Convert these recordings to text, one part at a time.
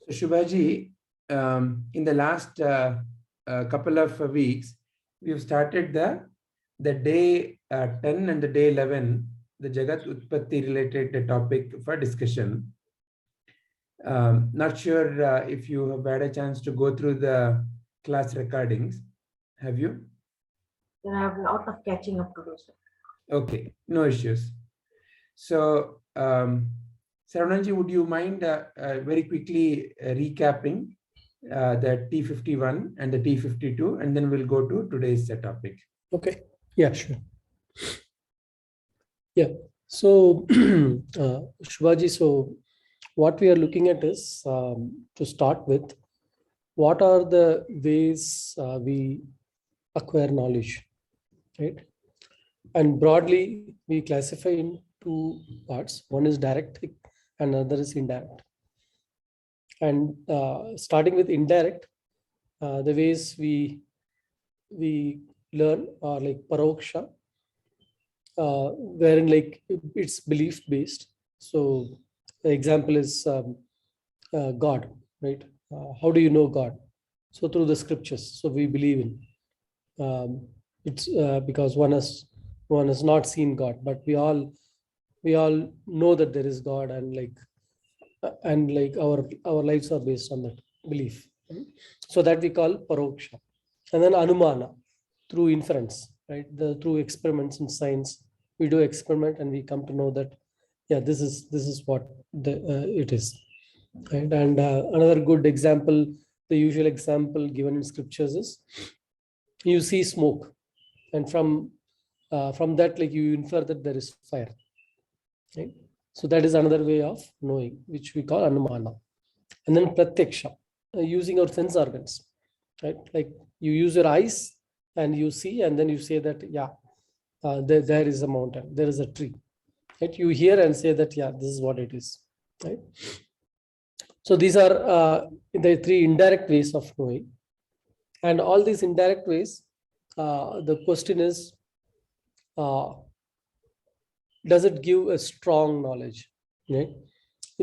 So Shubhaji, in the last couple of weeks, we've started the day 10 and the day 11, the Jagat Utpatti related topic for discussion. Not sure if you have had a chance to go through the class recordings. Have you? I have a lot of catching up to do, sir. Okay, no issues. So, Sarananji, would you mind very quickly recapping the T51 and the T52, and then we'll go to today's topic. Okay. Yeah, sure. Yeah. So, Shubhaji, so what we are looking at is to start with, what are the ways we acquire knowledge, right? And broadly, we classify in two parts. One is direct and another is indirect. And starting with indirect, the ways we learn are like paroksha, wherein like it's belief based. So the example is God, right? How do you know God? So through the scriptures. So we believe in. It's because one has not seen God, but we all know that there is God, and like our lives are based on that belief. Right? So that we call paroksha, and then anumana, through inference, right? Through experiments in science, we do experiment and we come to know that, yeah, this is what it is, right? And another good example, the usual example given in scriptures is, you see smoke, and from that, like, you infer that there is fire, right? So that is another way of knowing, which we call anumana. And then pratyaksha, using our sense organs, right? Like you use your eyes and you see, and then you say that, yeah, there is a mountain, there is a tree, right? You hear and say that, yeah, this is what it is, right? So these are the three indirect ways of knowing. And all these indirect ways, the question is, does it give a strong knowledge, right?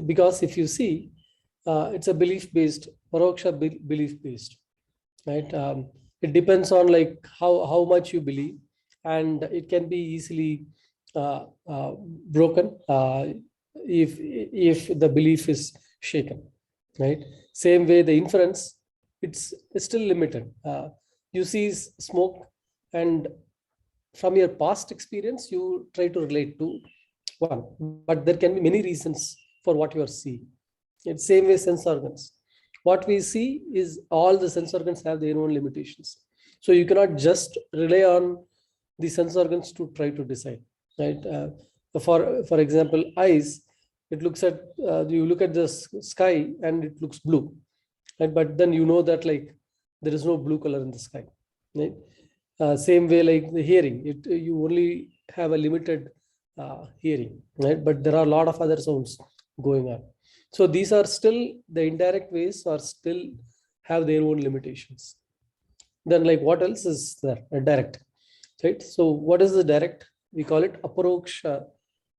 Because if you see, it's a belief-based, paroksha belief-based, right? It depends on like how much you believe, and it can be easily broken if the belief is shaken, right? Same way, the inference, it's still limited. You see smoke, and from your past experience, you try to relate to one, but there can be many reasons for what you are seeing. It's same way sense organs. What we see is all the sense organs have their own limitations. So you cannot just rely on the sense organs to try to decide, right? For example, eyes, it looks at, you look at the sky and it looks blue, right? But then you know that like there is no blue color in the sky, right? Same way, like the hearing, you only have a limited hearing, right? But there are a lot of other sounds going on. So these are still, the indirect ways are still have their own limitations. Then like what else is there? Direct, right? So what is the direct? We call it aparoksha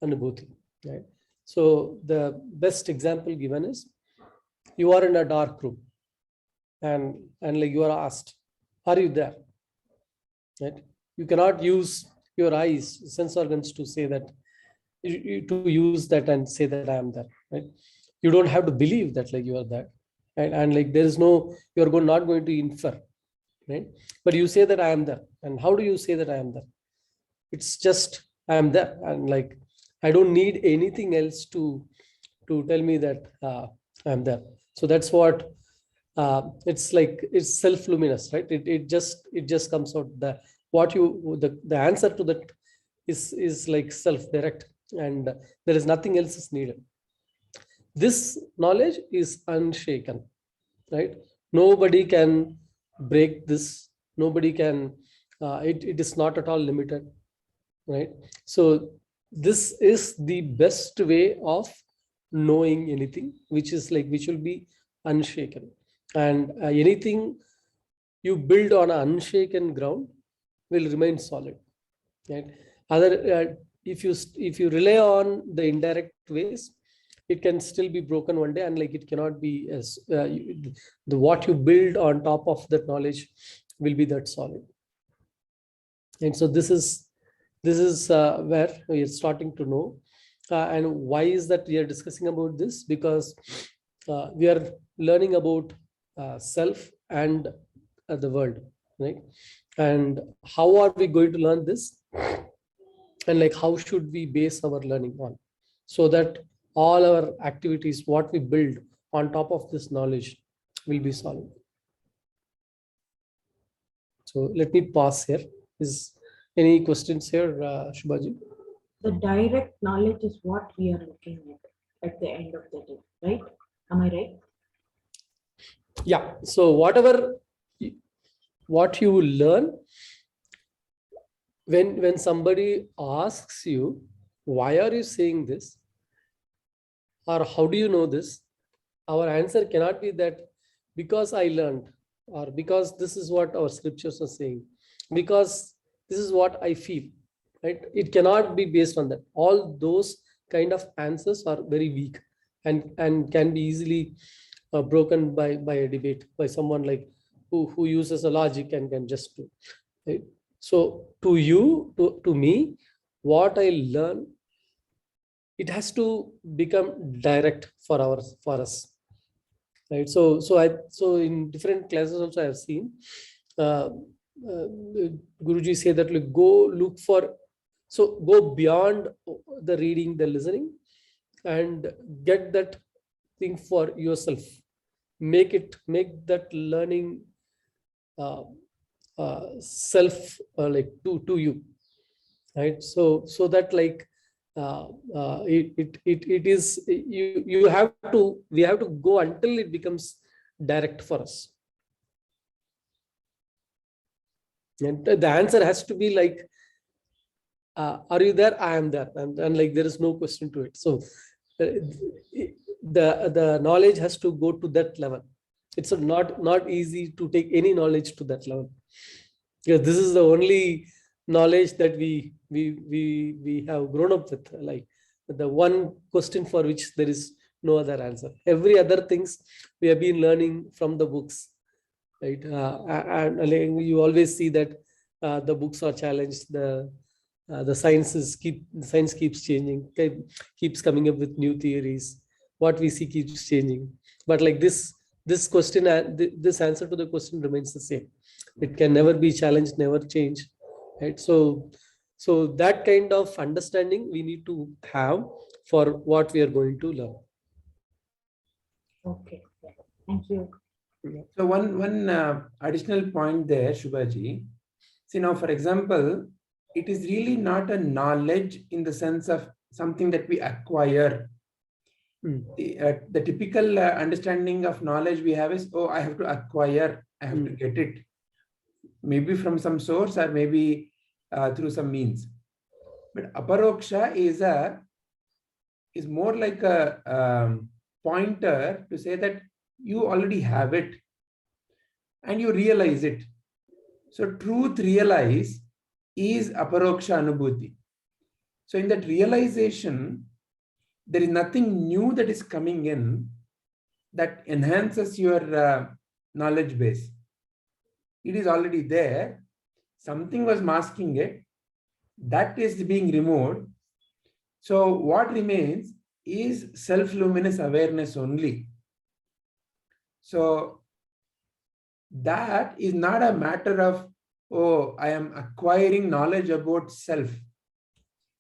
anubhuti, right? So the best example given is, you are in a dark room, and like you are asked, are you there? Right? You cannot use your eyes, sense organs, to say that, to use that and say that I am there, right? You don't have to believe that like you are there, right? And like there is no, you are not going to infer, right? But you say that I am there. And how do you say that I am there? It's just I am there, and like I don't need anything else to tell me that I am there. So that's what it's like, it's self-luminous, right? It just comes out. The answer to that is like self-direct, and there is nothing else is needed. This knowledge is unshaken, right? Nobody can break this. Nobody can. It is not at all limited, right? So this is the best way of knowing anything, which will be unshaken. And anything you build on an unshaken ground will remain solid, right? If you rely on the indirect ways, it can still be broken one day, and like it cannot be as the what you build on top of that knowledge will be that solid. And so this is where we are starting to know. And why is that we are discussing about this? Because we are learning about self and the world, right? And how are we going to learn this? And like how should we base our learning on, so that all our activities, what we build on top of this knowledge, will be solid. So let me pause here. Is any questions here, Shubhaji? The direct knowledge is what we are looking at the end of the day, right? Am I right? Yeah. So what you learn, when somebody asks you, why are you saying this, or how do you know this, our answer cannot be that because I learned, or because this is what our scriptures are saying, because this is what I feel, right? It cannot be based on that. All those kind of answers are very weak and can be easily broken by a debate, by someone like who uses a logic and can just do, right? So to you, to me, what I learn, it has to become direct for us, right? So in different classes also I have seen Guruji say that, like, go beyond the reading, the listening, and get that thing for yourself. Make that learning self, like to you, right? So that, like, it is, we have to go until it becomes direct for us. And the answer has to be like, are you there? I am there, and like there is no question to it. So the knowledge has to go to that level. It's not easy to take any knowledge to that level, because this is the only knowledge that we have grown up with, like the one question for which there is no other answer. Every other things we have been learning from the books, right? And you always see that the books are challenged. The science keeps changing, keeps coming up with new theories. What we see keeps changing, but like this question, this answer to the question remains the same. It can never be challenged, never change, right? So that kind of understanding we need to have for what we are going to learn. Okay, thank you. So one additional point there, Shubhaji. See, now, for example, it is really not a knowledge in the sense of something that we acquire. The typical understanding of knowledge we have is, oh, I have to acquire, I have to get it, maybe from some source or maybe through some means. But aparoksha is more like a pointer to say that you already have it and you realize it. So truth realize is aparoksha anubhuti. So in that realization, there is nothing new that is coming in that enhances your knowledge base. It is already there. Something was masking it. That is being removed. So what remains is self-luminous awareness only. So that is not a matter of, oh, I am acquiring knowledge about self.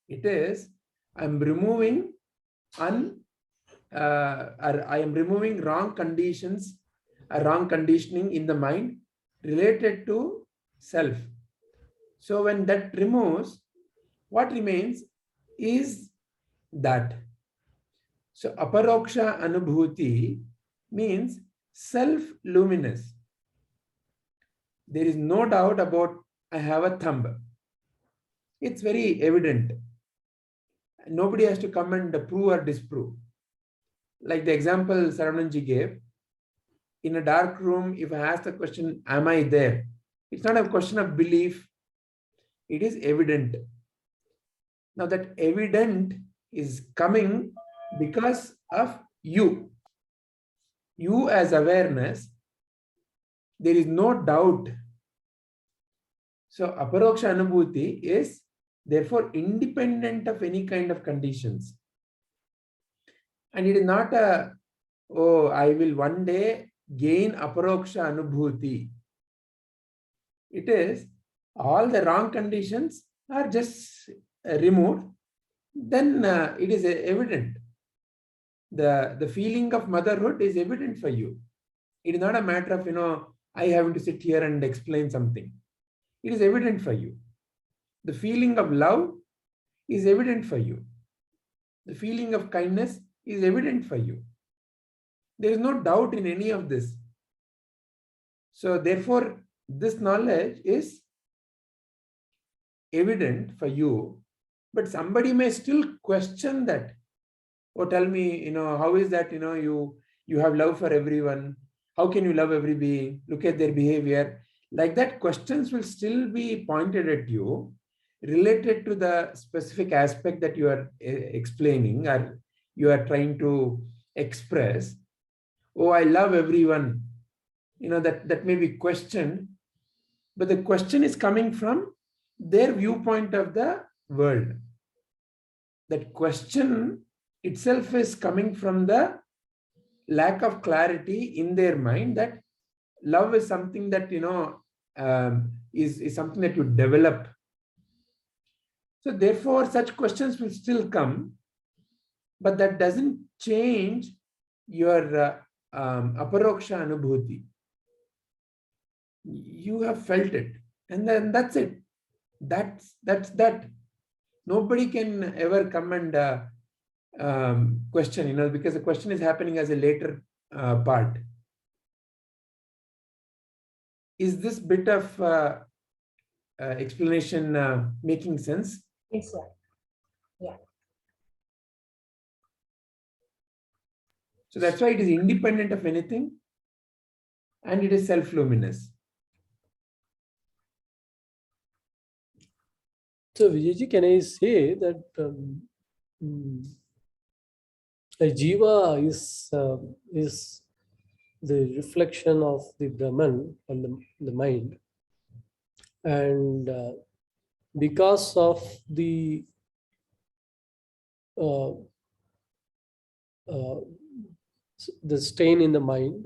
It is, I'm removing or I am removing wrong conditions, wrong conditioning in the mind related to self. So when that removes, what remains is that. So aparoksha anubhuti means self-luminous. There is no doubt about I have a thumb. It's very evident. Nobody has to come and prove or disprove. Like the example Saravanan gave, in a dark room, if I ask the question, am I there? It's not a question of belief. It is evident. Now that evident is coming because of you. You as awareness, there is no doubt. So aparoksha anubhuti is therefore independent of any kind of conditions. And it is not a, oh, I will one day gain aparoksha anubhuti. It is all the wrong conditions are just removed. Then it is evident. The feeling of motherhood is evident for you. It is not a matter of, I having to sit here and explain something. It is evident for you. The feeling of love is evident for you. The feeling of kindness is evident for you. There is no doubt in any of this. So therefore, this knowledge is evident for you, but somebody may still question that. Oh, tell me, how is that, you have love for everyone. How can you love every being? Look at their behavior. Like that, questions will still be pointed at you related to the specific aspect that you are explaining or you are trying to express. Oh, I love everyone. That may be questioned, but the question is coming from their viewpoint of the world. That question itself is coming from the lack of clarity in their mind that love is something that, is something that you develop. So therefore, such questions will still come, but that doesn't change your aparoksha anubhuti. You have felt it, and then that's it. That's that. Nobody can ever come and question, because the question is happening as a later part. Is this bit of explanation making sense? Yes, sir. Yeah. So that's why it is independent of anything, and it is self-luminous. So Vijayji, can I say that a jiva is the reflection of the Brahman on the mind, and because of the stain in the mind,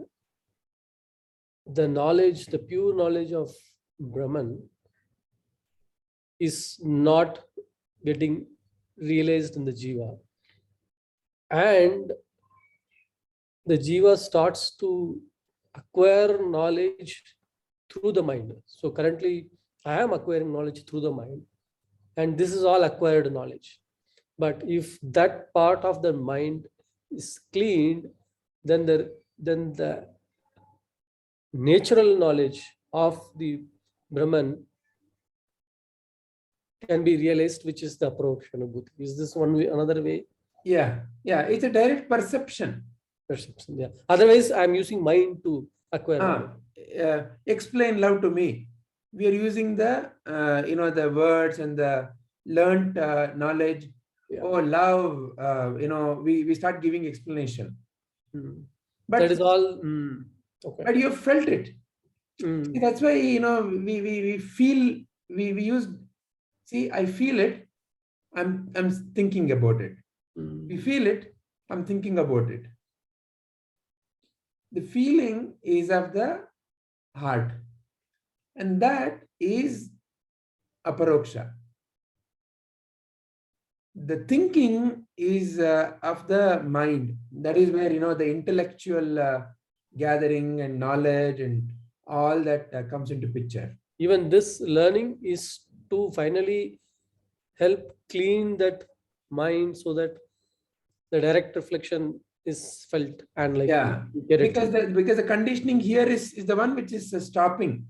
the knowledge, the pure knowledge of Brahman is not getting realized in the jiva, and the jiva starts to acquire knowledge through the mind. So currently I am acquiring knowledge through the mind, and this is all acquired knowledge. But if that part of the mind is cleaned, then the natural knowledge of the Brahman can be realized, which is the aparoksha anubhuti. Is this one way, another way? Yeah, it's a direct perception. Perception, yeah. Otherwise, I'm using mind to acquire. Explain love to me. We are using the the words and the learned knowledge. Yeah. Oh, love. We start giving explanation. But that is all. Okay. But you have felt it. See, that's why we feel we use. See, I feel it. I'm thinking about it. We feel it. I'm thinking about it. The feeling is of the heart, and that is aparoksha. The thinking is of the mind. That is where the intellectual gathering and knowledge and all that comes into picture. Even this learning is to finally help clean that mind so that the direct reflection is felt and because the conditioning here is the one which is stopping.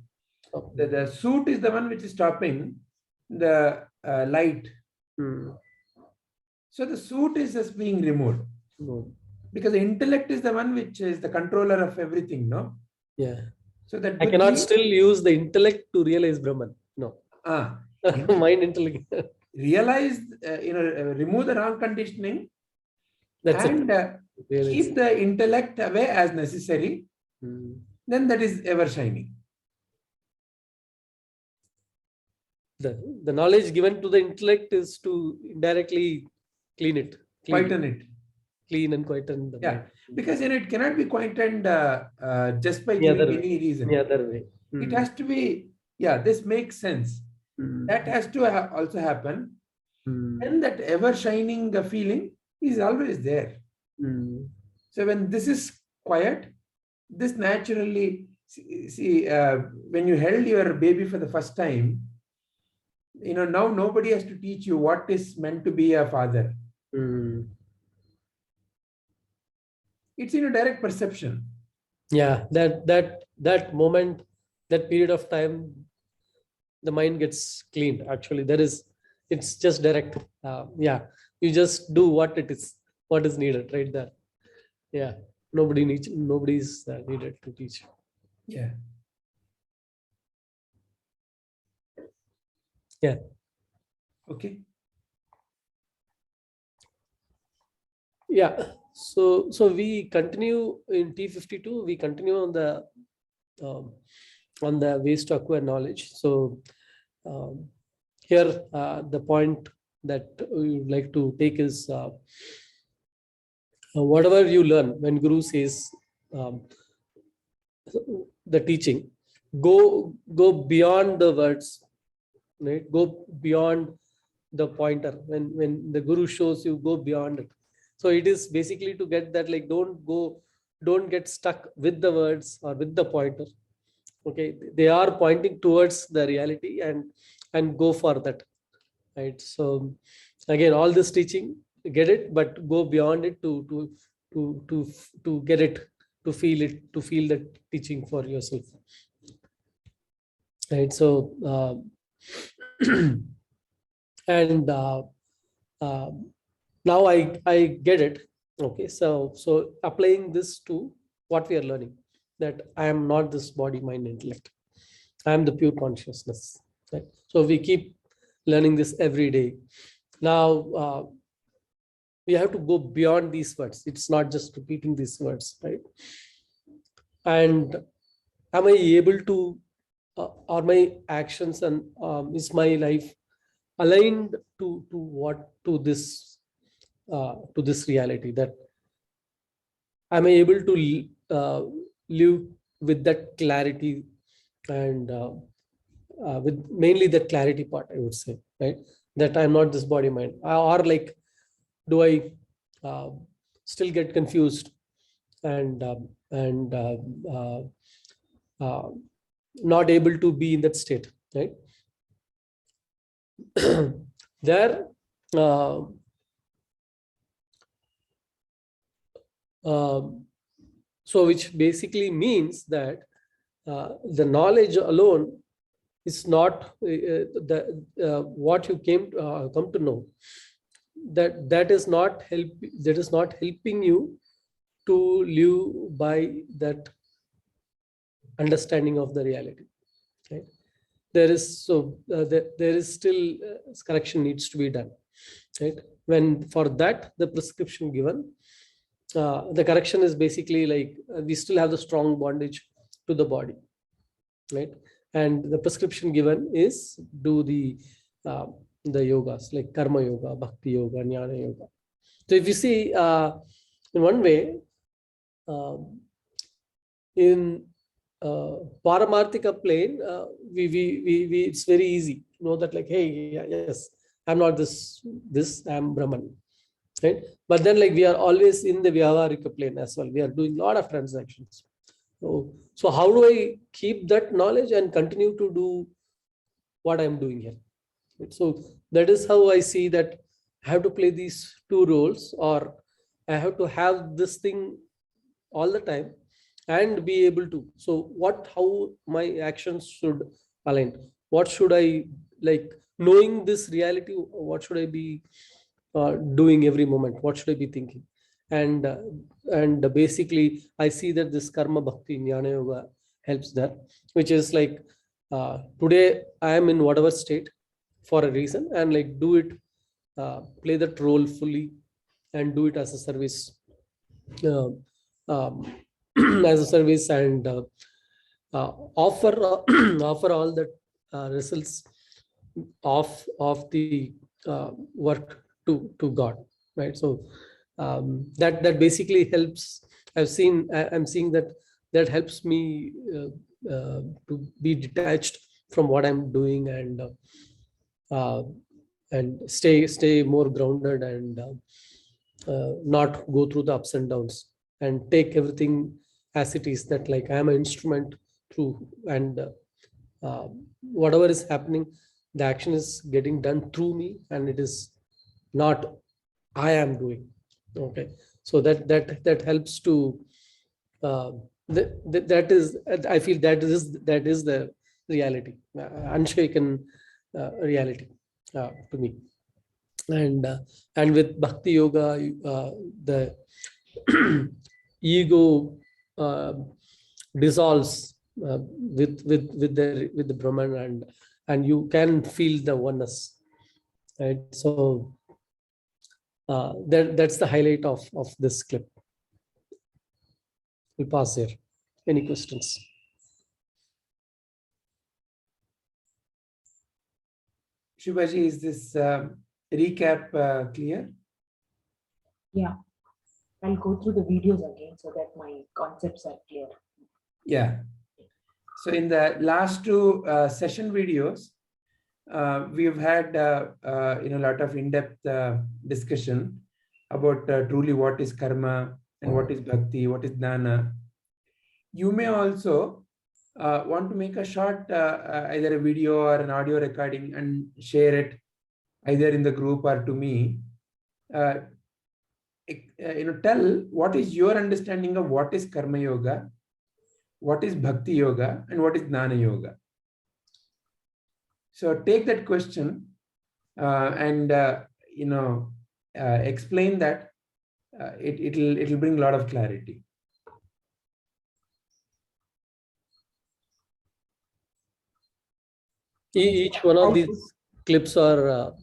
Okay. The suit is the one which is stopping the light. So the suit is just being removed. Because the intellect is the one which is the controller of everything, no? Yeah. So that I cannot still use the intellect to realize Brahman. No. Mind intellect. Realize, remove the wrong conditioning. That's and it. keep the intellect away as necessary, then that is ever shining. The knowledge given to the intellect is to indirectly clean it, Quieten it. clean and quieten the Yeah, mind. because it cannot be quietened just by Any giving other any reason. Any other way. It has to be, yeah, this makes sense. That has to also happen. And that ever shining feeling is always there. So when this is quiet, this naturally, see, when you held your baby for the first time, now nobody has to teach you what is meant to be a father. It's in a direct perception. Yeah, that moment, that period of time, the mind gets cleaned. Actually, it's just direct. Yeah, you just do what is needed right there. Yeah, nobody's needed to teach. Yeah. Yeah. Okay. Yeah. So we continue in T52. We continue on the ways to acquire knowledge. So here the point that we would like to take is whatever you learn when Guru says the teaching, go beyond the words, right? Go beyond the pointer. When the Guru shows you, go beyond it. So it is basically to get that, like, don't get stuck with the words or with the pointer. Okay, they are pointing towards the reality, and go for that, right? So again, all this teaching, get it, but go beyond it to get it, to feel it, to feel the teaching for yourself, right? So and now I get it. Okay, so applying this to what we are learning, that I am not this body, mind, intellect. I am the pure consciousness, right? So we keep learning this every day. Now we have to go beyond these words. It's not just repeating these words, right? And am I able to, are my actions and is my life aligned to this reality, that am I able to live with that clarity, and with mainly that clarity part, I would say, right? That I'm not this body, mind, or like, do I still get confused and not able to be in that state, right? There so which basically means that the knowledge alone is not what you come to know, that is not helping you to live by that understanding of the reality, right? There is still correction needs to be done, right? When for that the prescription given, the correction is basically like, we still have the strong bondage to the body, right? And the prescription given is do the yogas, like karma yoga, bhakti yoga, jnana yoga. So if you see, in one way, in Paramarthika plane, we it's very easy to know that, like, hey, yes, I'm not this, I'm Brahman, right? But then, like, we are always in the Vyavarika plane as well. We are doing a lot of transactions. So how do I keep that knowledge and continue to do what I'm doing here? So that is how I see that I have to play these two roles, or I have to have this thing all the time and be able to. So how my actions should align? What should I, like, knowing this reality, what should I be doing every moment? What should I be thinking? And basically, I see that this karma, bhakti, jnana yoga helps that, which is like, today I am in whatever state for a reason, and like do it, play that role fully, and do it as a service uh, um, as a service, and offer offer all the results of the work to God, right? So that basically helps. I'm seeing that helps me to be detached from what I'm doing, uh, and stay more grounded, and not go through the ups and downs, and take everything as it is, that like I am an instrument through, and whatever is happening, the action is getting done through me, and it is not I am doing. Okay, so that helps to that is, I feel that is the reality, unshaken reality to me. And with bhakti yoga, the ego dissolves with the Brahman, and you can feel the oneness, right? So that's the highlight of this clip. We'll pause there. Any questions? Shubhaji, is this recap clear? Yeah, I'll go through the videos again so that my concepts are clear. Yeah. So in the last two session videos, we've had a lot of in-depth discussion about truly what is karma and what is bhakti, what is jnana. You may also want to make a short either a video or an audio recording and share it either in the group or to me. Tell what is your understanding of what is karma yoga, what is bhakti yoga, and what is jnana yoga. So take that question and explain that. It'll bring a lot of clarity. Each one of these clips are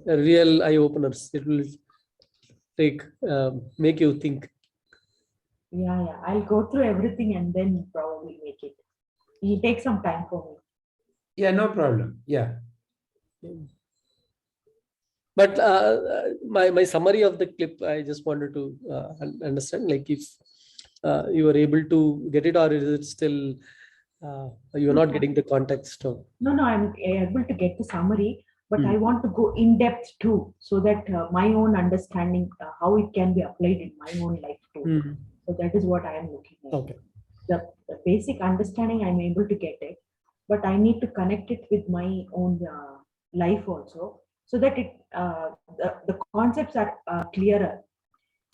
real eye openers. It will make you think. Yeah, I'll go through everything and then probably make it. It'll take some time for me. Yeah, no problem. Yeah. But my summary of the clip, I just wanted to understand, like if you were able to get it, or is it still you're not getting the context of? No, I'm able to get the summary, but I Hmm. want to go in depth too, so that my own understanding, how it can be applied in my own life too. Hmm. So that is what I am looking at. Okay. The basic understanding I'm able to get it, but I need to connect it with my own life also, so that the concepts are clearer.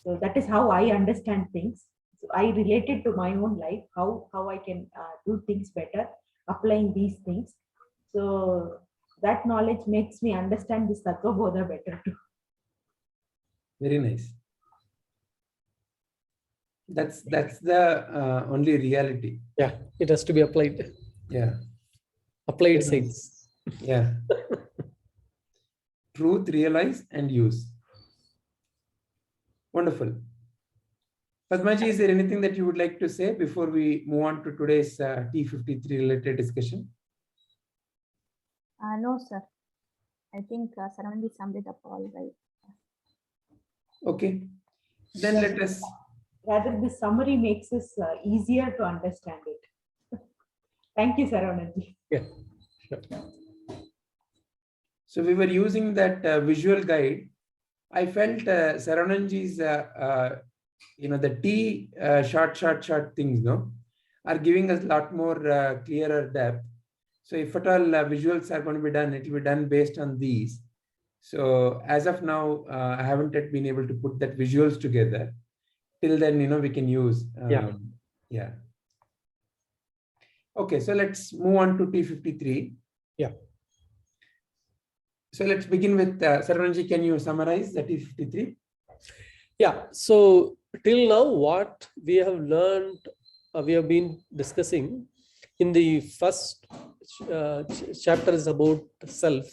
So that is how I understand things. So I relate it to my own life, how I can do things better, applying these things. So that knowledge makes me understand this Tattva Bodha better too. Very nice. That's the only reality. Yeah, it has to be applied. Yeah. Applied Very science. Yeah. Truth, realize, and use. Wonderful. Padmaji, is there anything that you would like to say before we move on to today's T53 related discussion? No, sir. I think Saravanan summed it up all right. Okay. Then let us. Rather, the summary makes us easier to understand it. Thank you, Saravanan. Yeah. Sure. So we were using that visual guide. I felt Saravananji's, the T short things, no, are giving us a lot more clearer depth. So if at all visuals are going to be done, it will be done based on these. So as of now, I haven't yet been able to put that visuals together. Till then, we can use. Yeah. Okay, so let's move on to T53. Yeah. So let's begin with Saravananji. Can you summarize the T53? Yeah. So till now, what we have learned, we have been discussing in the first chapter is about self,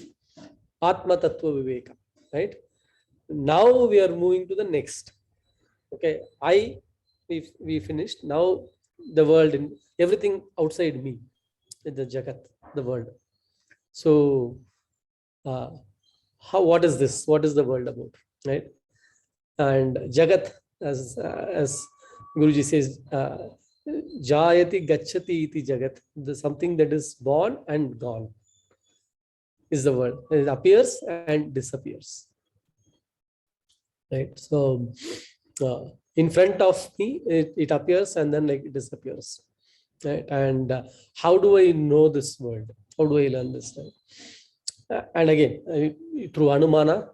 Atma Tattva Viveka, right? Now we are moving to the next. Okay, we finished. Now the world and everything outside me, the Jagat, the world. So, what is this? What is the world about? Right? And Jagat, as Guruji says, Jayati Gachati iti Jagat, something that is born and gone is the world. It appears and disappears. Right? So, in front of me, it appears and then like it disappears. Right? And how do I know this world? How do I learn this? And again, through Anumana,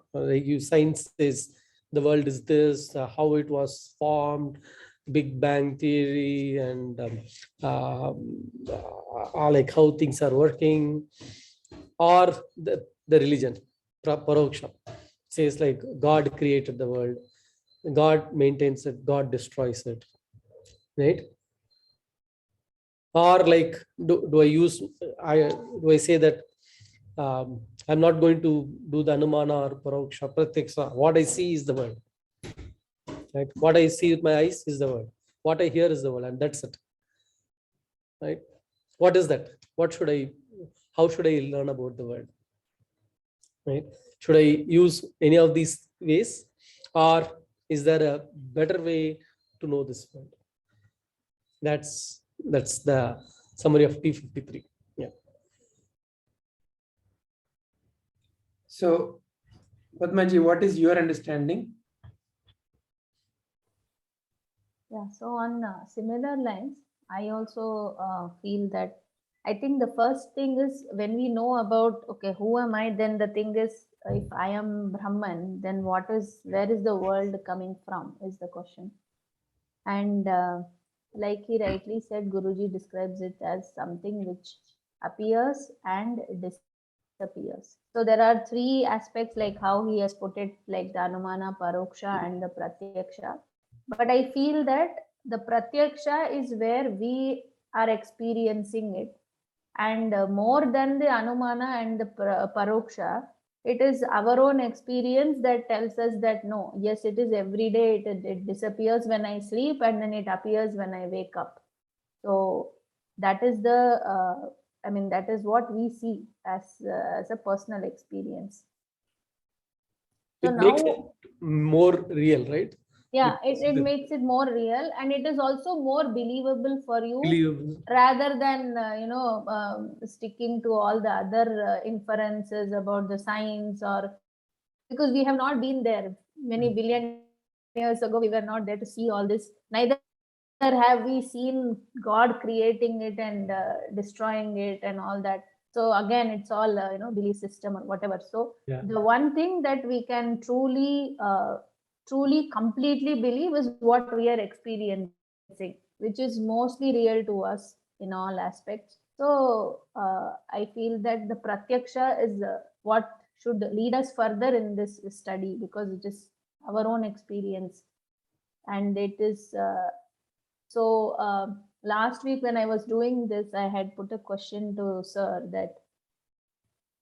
science says the world is this, how it was formed, Big Bang theory, and like how things are working, or the religion, Paroksha, says like God created the world, God maintains it, God destroys it, right? Or like, do I say that I'm not going to do the Anumana or Paroksha, Pratyaksha. What I see is the world. Right? What I see with my eyes is the world. What I hear is the world, and that's it. Right? What is that? How should I learn about the world? Right? Should I use any of these ways, or is there a better way to know this world? That's the summary of P53. Yeah. So, Padmaji, what is your understanding? Yeah, so on similar lines, I also feel that I think the first thing is when we know about, okay, who am I, then the thing is, if I am Brahman, then where is the world coming from is the question. And like he rightly said, Guruji describes it as something which appears and disappears. So there are three aspects, like how he has put it, like the Anumana, Paroksha, and the Pratyaksha. But I feel that the Pratyaksha is where we are experiencing it. And more than the Anumana and the Paroksha, it is our own experience that tells us that no, yes, it is every day, it disappears when I sleep and then it appears when I wake up. So that is that is what we see as a personal experience. So It now, makes it more real, right? yeah, it makes it more real, and it is also more believable for you, Believable. rather than sticking to all the other inferences about the science, or because we have not been there many billion years ago. We were not there to see all this. Neither have we seen God creating it and destroying it and all that. So again, it's all belief system or whatever. So Yeah. the one thing that we can truly completely believe is what we are experiencing, which is mostly real to us in all aspects. So I feel that the Pratyaksha is what should lead us further in this study, because it is our own experience. And it is last week when I was doing this, I had put a question to sir that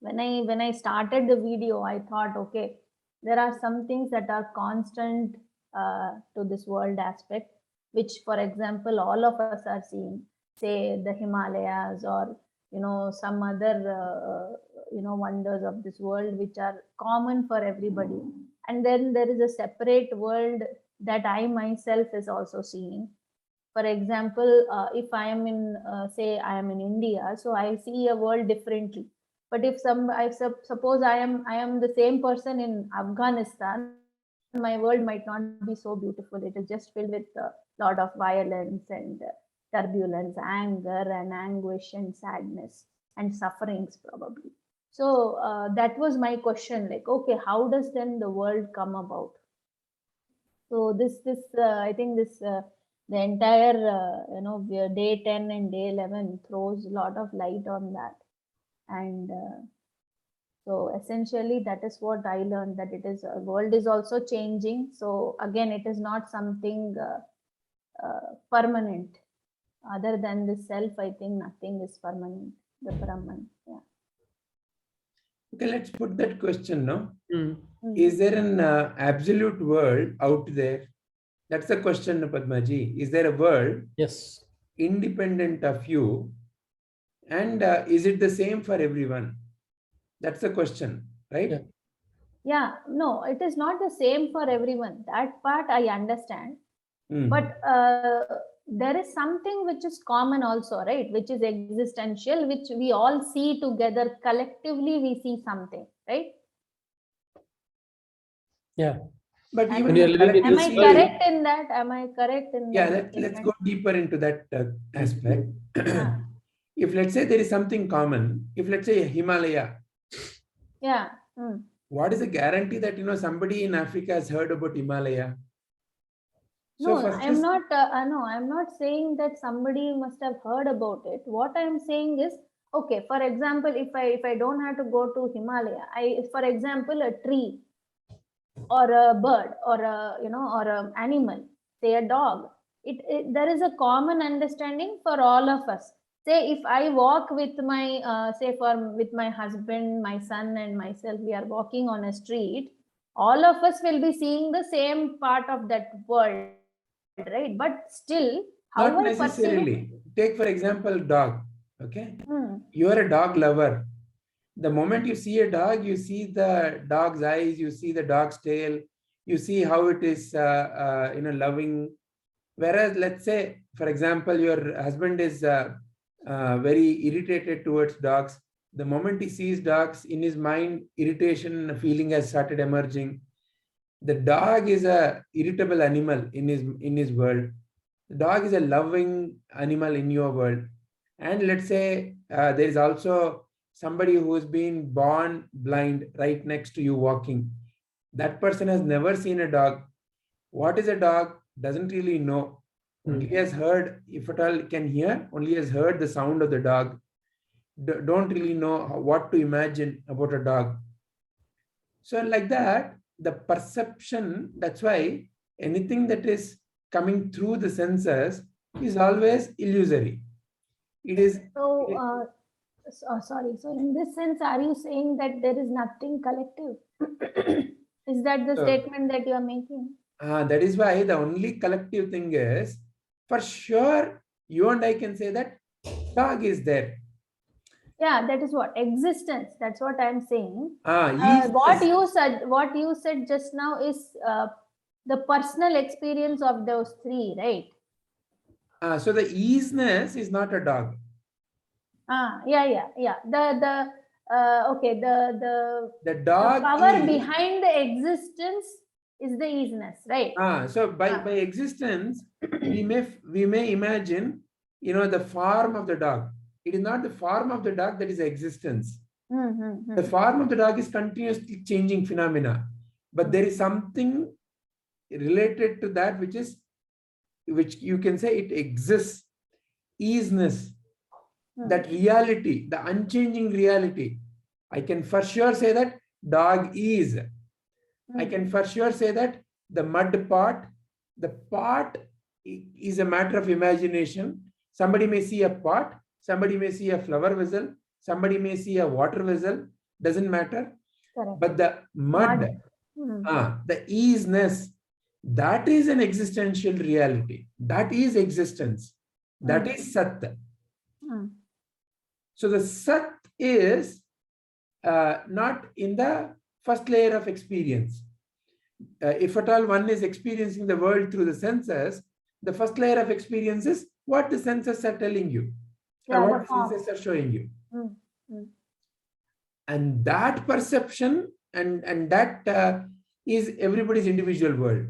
when I started the video, I thought, okay, there are some things that are constant to this world aspect, which, for example, all of us are seeing, say the Himalayas, or some other wonders of this world, which are common for everybody. And then there is a separate world that I myself is also seeing. For example, if I am in say I am in India, so I see a world differently. But if suppose I am the same person in Afghanistan, my world might not be so beautiful. It is just filled with a lot of violence and turbulence, anger and anguish and sadness and sufferings probably. So that was my question, like, okay, how does then the world come about? So this I think this the entire day 10 and day 11 throws a lot of light on that. And so essentially that is what I learned, that it is world is also changing. So again, it is not something permanent. Other than the self, I think nothing is permanent, the Brahman. Yeah. Okay, let's put that question now. Mm. Is there an absolute world out there? That's the question, Padmaji. Is there a world Yes. independent of you? And is it the same for everyone? That's the question, right? Yeah. Yeah, no, it is not the same for everyone. That part I understand. Hmm. But there is something which is common also, right? Which is existential, which we all see together collectively. We see something, right? Yeah. But Am- even When you're the living in Am collective I this seeing- correct in that? Am I correct in Yeah, that let's statement? go deeper into that aspect. Ah, If let's say there is something common, if let's say Himalaya, yeah. Hmm. what is the guarantee that somebody in Africa has heard about Himalaya? So No, first I'm is- not. No, I'm not saying that somebody must have heard about it. What I'm saying is, okay. For example, if I don't have to go to Himalaya, for example, a tree or a bird or a or an animal, say a dog. There is a common understanding for all of us. Say if I walk with my with my husband, my son, and myself, we are walking on a street. All of us will be seeing the same part of that world, right? But still, how not I perceive it. necessarily. Take for example, dog. Okay, Hmm. you are a dog lover. The moment you see a dog, you see the dog's eyes, you see the dog's tail, you see how it is, loving. Whereas, let's say, for example, your husband is very irritated towards dogs. The moment he sees dogs, in his mind, irritation feeling has started emerging. The dog is a irritable animal in his world. The dog is a loving animal in your world. And let's say there is also somebody who has been born blind right next to you walking. That person has never seen a dog. What is a dog? Doesn't really know. Only has heard, if at all can hear, only has heard the sound of the dog. Don't really know what to imagine about a dog. So like that, the perception, that's why anything that is coming through the senses is always illusory. It is So, sorry. So, in this sense, are you saying that there is nothing collective? Is that the So- statement that you are making? that is why the only collective thing is, for sure, you and I can say that dog is there. Yeah, that is what existence. That's what I'm saying. Is What you said just now is the personal experience of those three, right? so the easiness is not a dog. Yeah. The okay. The dog power is, behind the existence is the easiness, right? so by existence, we may imagine, the form of the dog. It is not the form of the dog that is existence. The form of the dog is continuously changing phenomena, but there is something related to that which you can say it exists. Easiness, that reality, the unchanging reality. I can for sure say that dog is. I can for sure say that the mud pot, the pot is a matter of imagination. Somebody may see a pot, somebody may see a flower vessel, somebody may see a water vessel, doesn't matter. Correct. But the mud, the easiness, that is an existential reality. That is existence. That is Sat. So the Sat is not in the first layer of experience. If at all one is experiencing the world through the senses, the first layer of experience is what the senses are telling you, or what the senses are showing you. And that perception and that is everybody's individual world.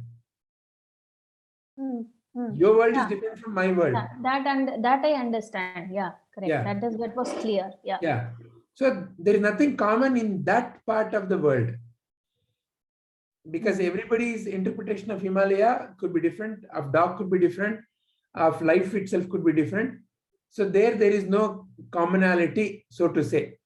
Your world is different from my world. That I understand. Yeah, correct. Yeah. That was clear. Yeah. Yeah. So there is nothing common in that part of the world, because everybody's interpretation of Himalaya could be different, of dog could be different, of life itself could be different. So there is no commonality, so to say.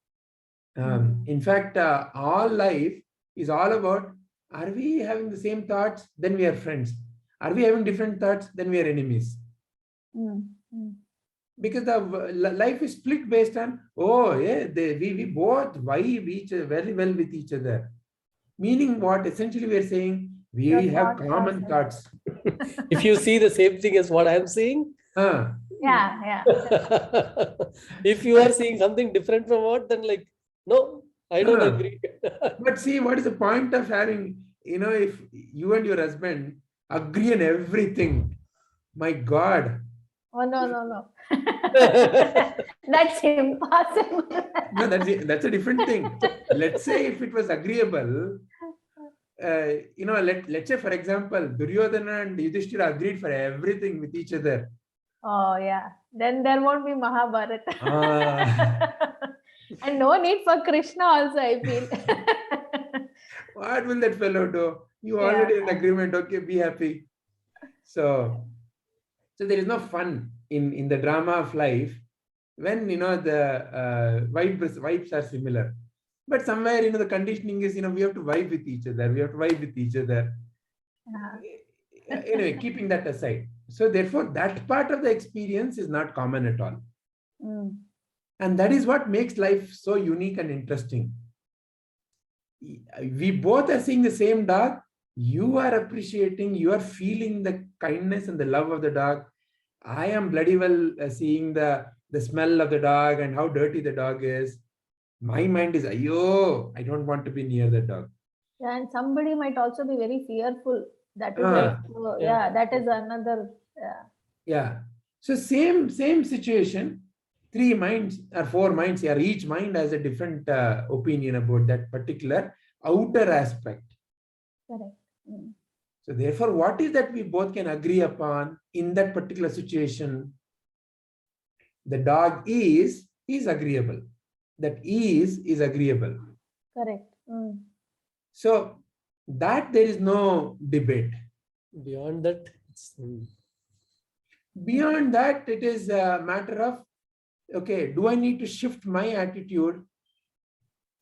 In fact, all life is all about, are we having the same thoughts? Then we are friends. Are we having different thoughts? Then we are enemies. Because the life is split based on, we both vibe very well with each other. Meaning what? Essentially we are saying we have common thoughts. If you see the same thing as what I'm seeing, Ah, Yeah. if you are seeing something different from what, then like, no, I don't Ah. agree. but see, what is the point of having, if you and your husband agree on everything? My God. Oh, no. That's impossible. No, that's a different thing. Let's say if it was agreeable, let's say, for example, Duryodhana and Yudhishthira agreed for everything with each other. Oh, yeah. Then there won't be Mahabharata. Ah. And no need for Krishna also, I feel. What will that fellow do? You Yeah. already in agreement. Okay, be happy. So there is no fun in the drama of life when the vibes are similar. But somewhere the conditioning is we have to vibe with each other. We have to vibe with each other. Anyway, keeping that aside. So therefore, that part of the experience is not common at all. Mm. And that is what makes life so unique and interesting. We both are seeing the same dog. You are appreciating, you are feeling the kindness and the love of the dog. I am bloody well seeing the smell of the dog and how dirty the dog is. My mind is, ayo, I don't want to be near the dog. Yeah, and somebody might also be very fearful. That is Ah. also, Yeah. that is another. Yeah. So same situation, 3 minds or 4 minds, or each mind has a different opinion about that particular outer aspect. Correct. Mm. So therefore, what is that we both can agree upon in that particular situation? The dog is agreeable. That is agreeable. Correct. Mm. So that there is no debate. Beyond that, Beyond that, it is a matter of, okay, do I need to shift my attitude?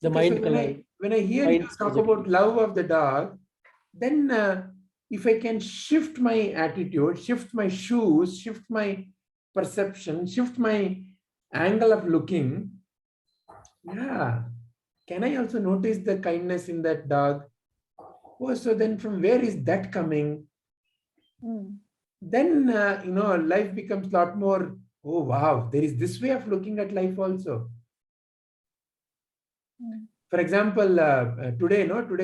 the Okay, mind so when I hear you talk about love of the dog, then if I can shift my attitude, shift my shoes, shift my perception, shift my angle of looking, yeah, can I also notice the kindness in that dog? Oh, so then from where is that coming? Mm. Then, life becomes a lot more, oh, wow, there is this way of looking at life also. Mm. For example, today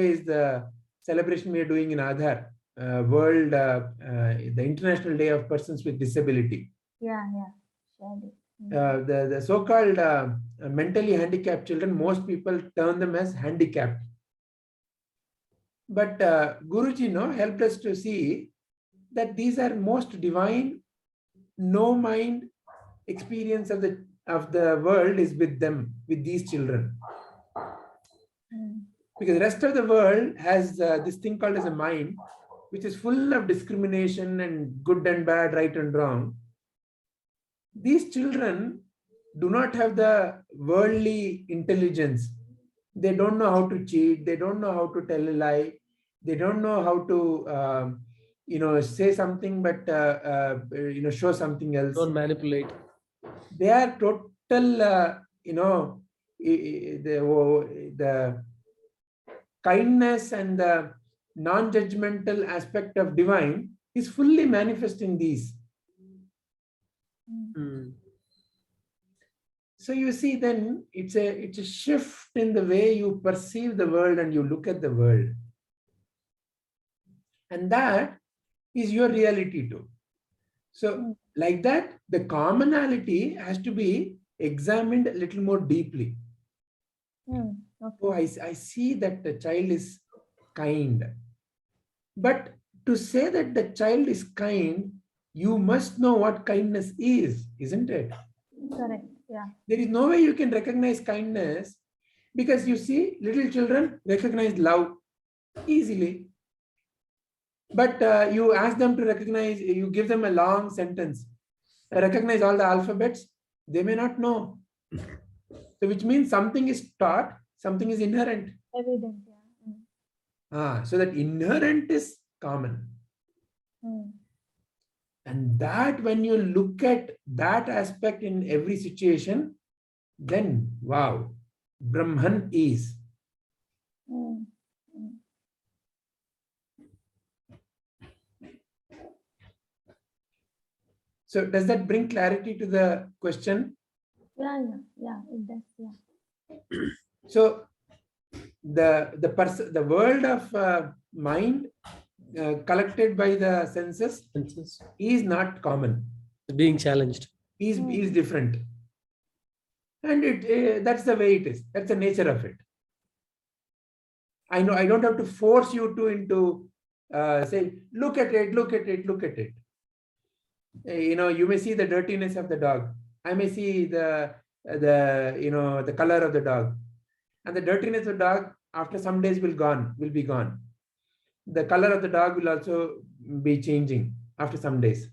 is the celebration we are doing in Aadhaar, the International Day of Persons with Disability. Yeah. Surely. Mm. The so-called mentally handicapped children, most people term them as handicapped. But Guruji helped us to see that these are most divine, no mind experience of the world is with them, with these children. Mm. Because the rest of the world has this thing called as a mind, which is full of discrimination and good and bad, right and wrong. These children do not have the worldly intelligence. They don't know how to cheat. They don't know how to tell a lie. They don't know how to, say something, but, show something else. don't manipulate. They are total, the kindness and the non-judgmental aspect of divine is fully manifest in these. So you see, then it's a shift in the way you perceive the world and you look at the world. And that is your reality too. So like that, the commonality has to be examined a little more deeply. Okay. Oh, I see that the child is kind. But to say that the child is kind, you must know what kindness is, isn't it? Correct. Yeah. There is no way you can recognize kindness, because you see, little children recognize love easily. But you ask them to recognize, you give them a long sentence, recognize all the alphabets, they may not know. So which means something is taught, something is inherent. Evident. Yeah. So that inherent is common. And that when you look at that aspect in every situation, then wow, Brahman is. So does that bring clarity to the question? Yeah, it does. Yeah. So the world of mind collected by the senses Senses is not common. being challenged. Is different, and that's the way it is. That's the nature of it. I know I don't have to force you to into say, look at it, look at it, look at it. You know, you may see the dirtiness of the dog. I may see the the color of the dog, and the dirtiness of the dog after some days will be gone. The color of the dog will also be changing after some days.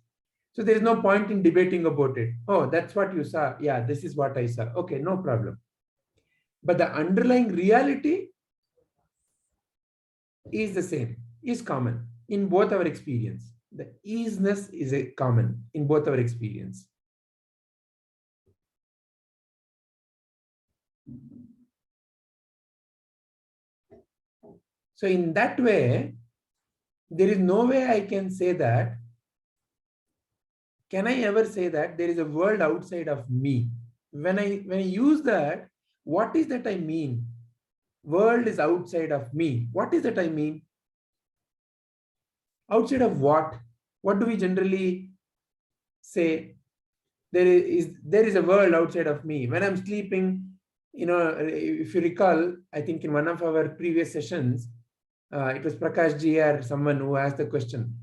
So there is no point in debating about it. Oh, that's what you saw. Yeah, this is what I saw. Okay, no problem. But the underlying reality is the same, is common in both our experience. The easiness is a common in both our experience. So in that way, there is no way I can say that. Can I ever say that there is a world outside of me? When I use that, what is that I mean? World is outside of me. What is that I mean? Outside of what? What do we generally say? There is a world outside of me. When I'm sleeping, you know, if you recall, I think in one of our previous sessions, it was Prakash ji or someone who asked the question,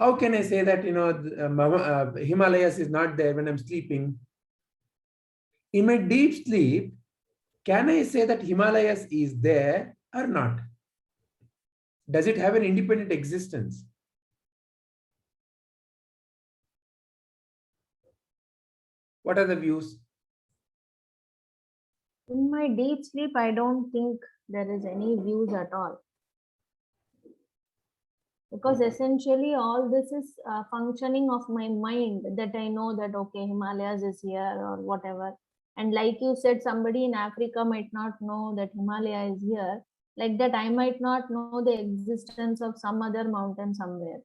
how can I say that, you know, Himalayas is not there when I'm sleeping? In my deep sleep, can I say that Himalayas is there or not? Does it have an independent existence? What are the views? In my deep sleep, I don't think there is any views at all. Because essentially all this is functioning of my mind, that I know that, okay, Himalayas is here or whatever. And like you said, somebody in Africa might not know that Himalaya is here. Like that, I might not know the existence of some other mountain somewhere.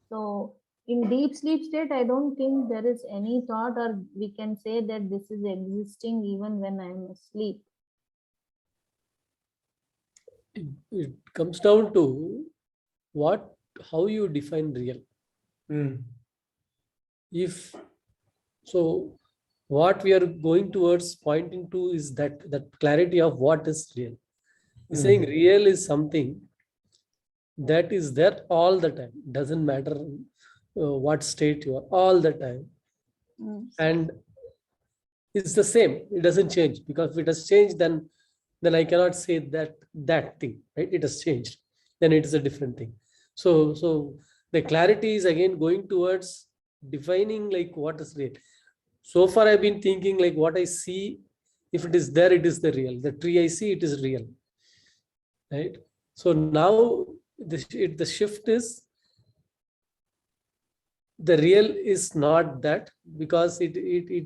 So in deep sleep state, I don't think there is any thought, or we can say that this is existing even when I am asleep. It comes down to how you define real. If so, what we are going towards pointing to is that clarity of what is real. Saying real is something that is there all the time, doesn't matter what state you are, all the time, and it's the same. It doesn't change, because if it has changed, then I cannot say that thing, right? It has changed, then it is a different thing. So the clarity is again going towards defining like what is real. So far I've been thinking like what I see, if it is there, it is the real. The tree I see, it is real, right? So now the shift is, the real is not that, because it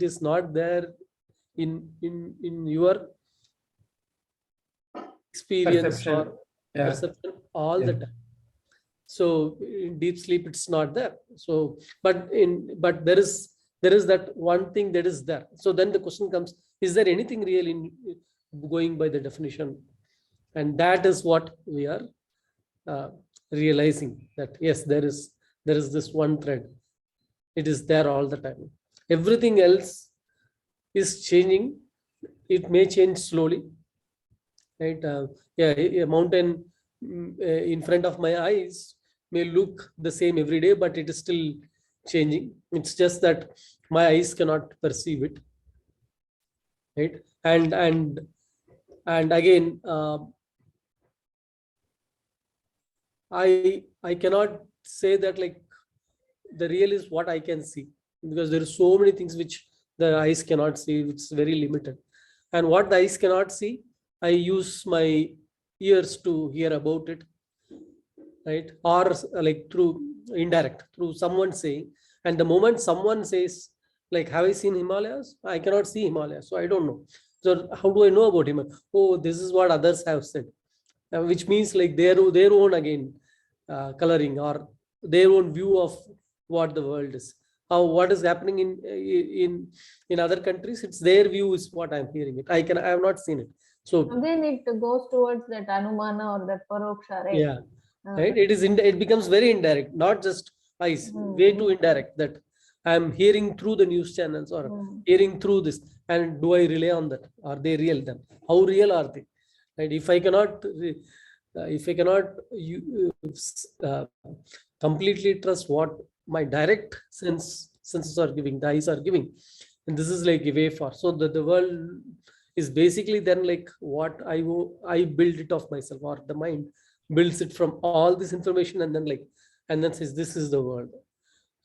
is not there in your experience Perception. or perception all the time. So in deep sleep it's not there. So but there is that one thing that is there. So then the question comes, is there anything real in going by the definition? And that is what we are realizing, that yes, there is this one thread. It is there all the time. Everything else is changing. It may change slowly, right? A mountain in front of my eyes may look the same every day, but it is still changing. It's just that my eyes cannot perceive it, right? And again, I cannot say that like the real is what I can see, because there are so many things which the eyes cannot see. It's very limited, and what the eyes cannot see, I use my ears to hear about it, right? Or like through indirect, through someone saying. And the moment someone says like, have I seen Himalayas? I cannot see Himalayas, so I don't know. So how do I know about him? Oh, this is what others have said, which means like their own again coloring, or their own view of what the world is. how what is happening in other countries. It's their view is what I'm hearing it. I have not seen it. So Again, it goes towards that Anumana or that Paroksha, right? yeah, right. It becomes very indirect, not just eyes, way too indirect, that I'm hearing through the news channels or hearing through this. And do I rely on that? Are they real then? How real are they? Right? If I cannot completely trust what my direct senses are giving, the eyes are giving, and this is like a way far. So the world is basically then like what I build it of myself, or the mind builds it from all this information, and then says this is the world,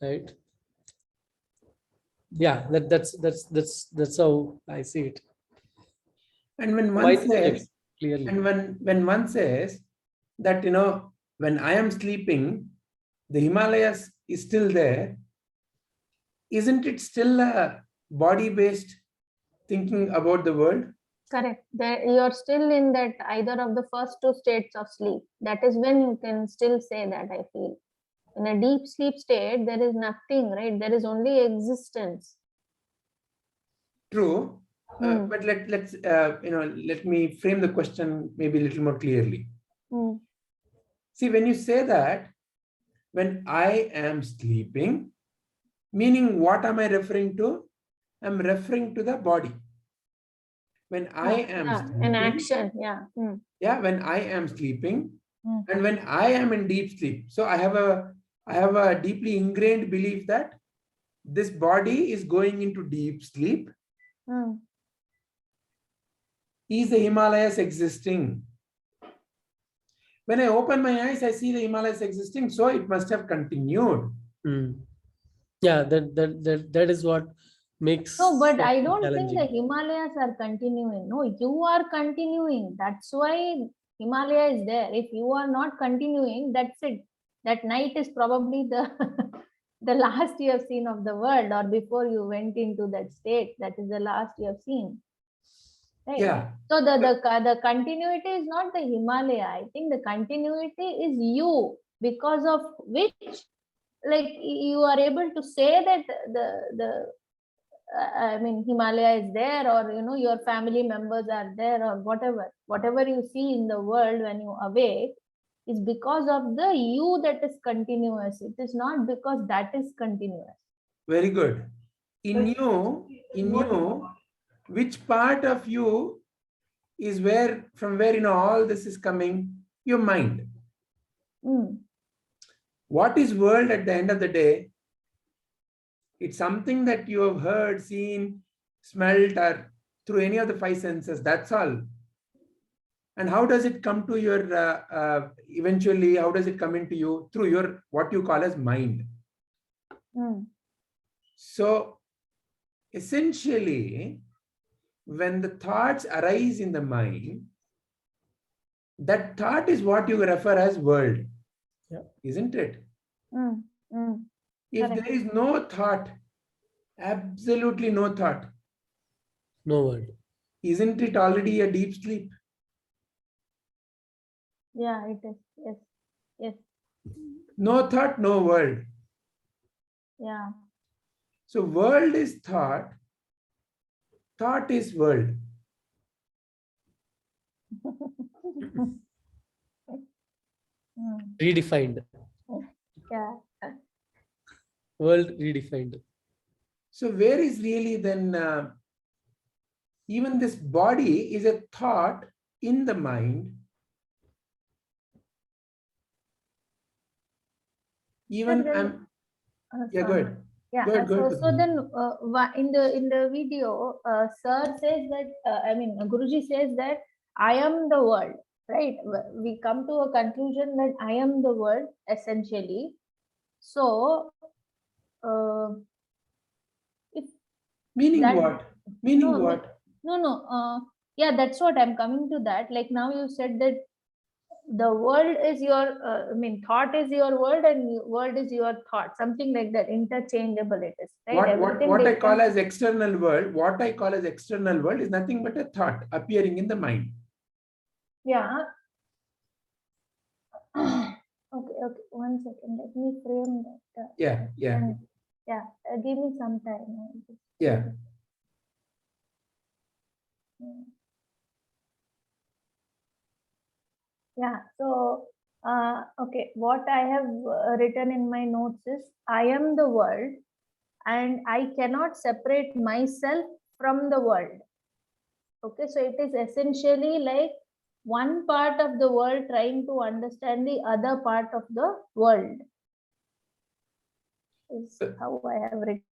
right? Yeah, that's how I see it. And when one Mind says, clearly. and when one says that, when I am sleeping, the Himalayas is still there, isn't it still a body-based thinking about the world? Correct. You're still in that either of the first two states of sleep. That is when you can still say that, I feel. In a deep sleep state, there is nothing, right? There is only existence. True. But let's let me frame the question maybe a little more clearly. See, when you say that, when I am sleeping, meaning what am I referring to? I'm referring to the body. When I am sleeping, an action, yeah, when I am sleeping, and when I am in deep sleep. So I have a deeply ingrained belief that this body is going into deep sleep. Is the Himalayas existing? When I open my eyes, I see the Himalayas existing, so it must have continued. Yeah, that is what makes. No, but I don't think the Himalayas are continuing. No, you are continuing. That's why Himalaya is there. If you are not continuing, that's it. That night is probably the the last you have seen of the world, or before you went into that state, that is the last you have seen. Right? Yeah. So the continuity is not the Himalaya. I think the continuity is you, because of which, like, you are able to say that I mean, Himalaya is there, or your family members are there, or whatever you see in the world when you awake is because of the you that is continuous. It is not because that is continuous. Very good. In you, which part of you is from where all this is coming? Your mind. What is world at the end of the day? It's something that you have heard, seen, smelled, or through any of the five senses. That's all. And how does it come to your, eventually, how does it come into you? Through your, what you call as mind. So, essentially, when the thoughts arise in the mind, that thought is what you refer as world. Yeah. Isn't it? If Correct. there is no thought, absolutely no thought, no world, isn't it already a deep sleep? Yeah, it is. Yes. No thought, no world. Yeah. So world is thought, thought is world. redefined. Yeah. World redefined. So where is really then, even this body is a thought in the mind. Even yeah, go ahead. Yeah. Go ahead. So then, in the video, sir says that, I mean, Guruji says that I am the world, right? We come to a conclusion that I am the world essentially. So, if meaning that, what? Meaning no, what? No. Yeah, that's what I'm coming to. That, like, now you said that the world is your, thought is your world, and world is your thought. Something like that. Interchangeable it is, right? What I call as external world, is nothing but a thought appearing in the mind. Yeah. Okay. 1 second. Let me frame that. Yeah. give me some time. Yeah. Yeah, so okay, what I have written in my notes is I am the world and I cannot separate myself from the world. Okay, so it is essentially like one part of the world trying to understand the other part of the world. Is how I have written.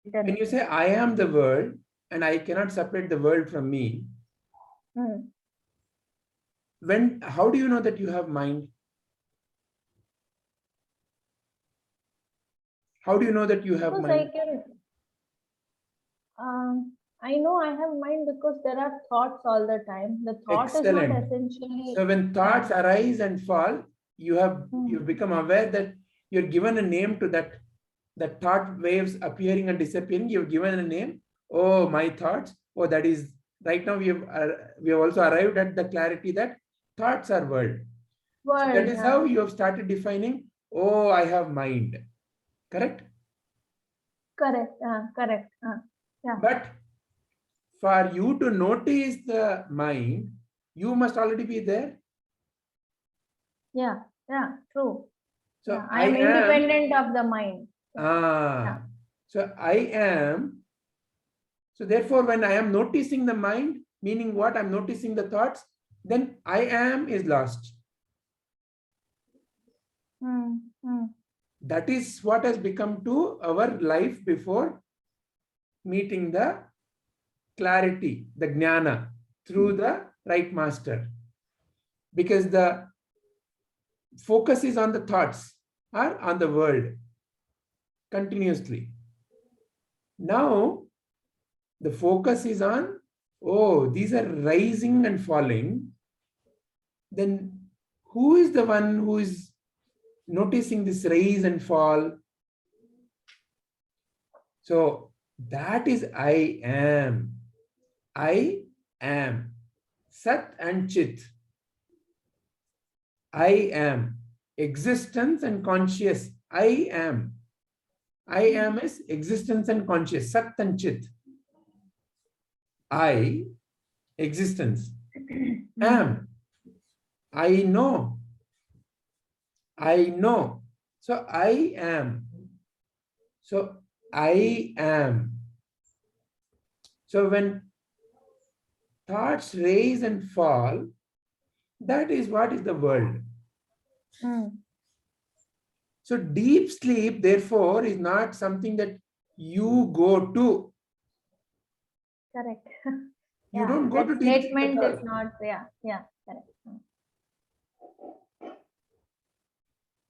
When you say I am the world and I cannot separate the world from me, how do you know that you have mind? How do you know that you have Because mind? I know I have mind because there are thoughts all the time. The thought is Excellent. not essentially. So when thoughts arise and fall, you've become aware that you're given a name to that thought waves appearing and disappearing. You've given a name. Oh, my thoughts. Oh, that is right now we have also arrived at the clarity that thoughts are world. So that is how you have started defining. Oh, I have mind. Correct? Correct. Correct. Yeah. But for you to notice the mind, you must already be there. Yeah. Yeah. True. So yeah, I am independent of the mind. So I am. So therefore, when I am noticing the mind, meaning what? I'm noticing the thoughts, then I am is lost. That is what has become to our life before meeting the clarity, the jnana, through the right master. Because the focus is on the thoughts or on the world continuously. Now, the focus is on, oh, these are rising and falling. Then who is the one who is noticing this rise and fall? So that is I am. I am. Sat and Chit. I am. Existence and conscious. I am. I am is existence and conscious. Sat and Chit. I, existence. Am. I know. I know. So I am. So I am. So when thoughts rise and fall, that is what is the world. So deep sleep, therefore, is not something that you go to. Correct. You don't go to deep sleep. Statement is not, correct.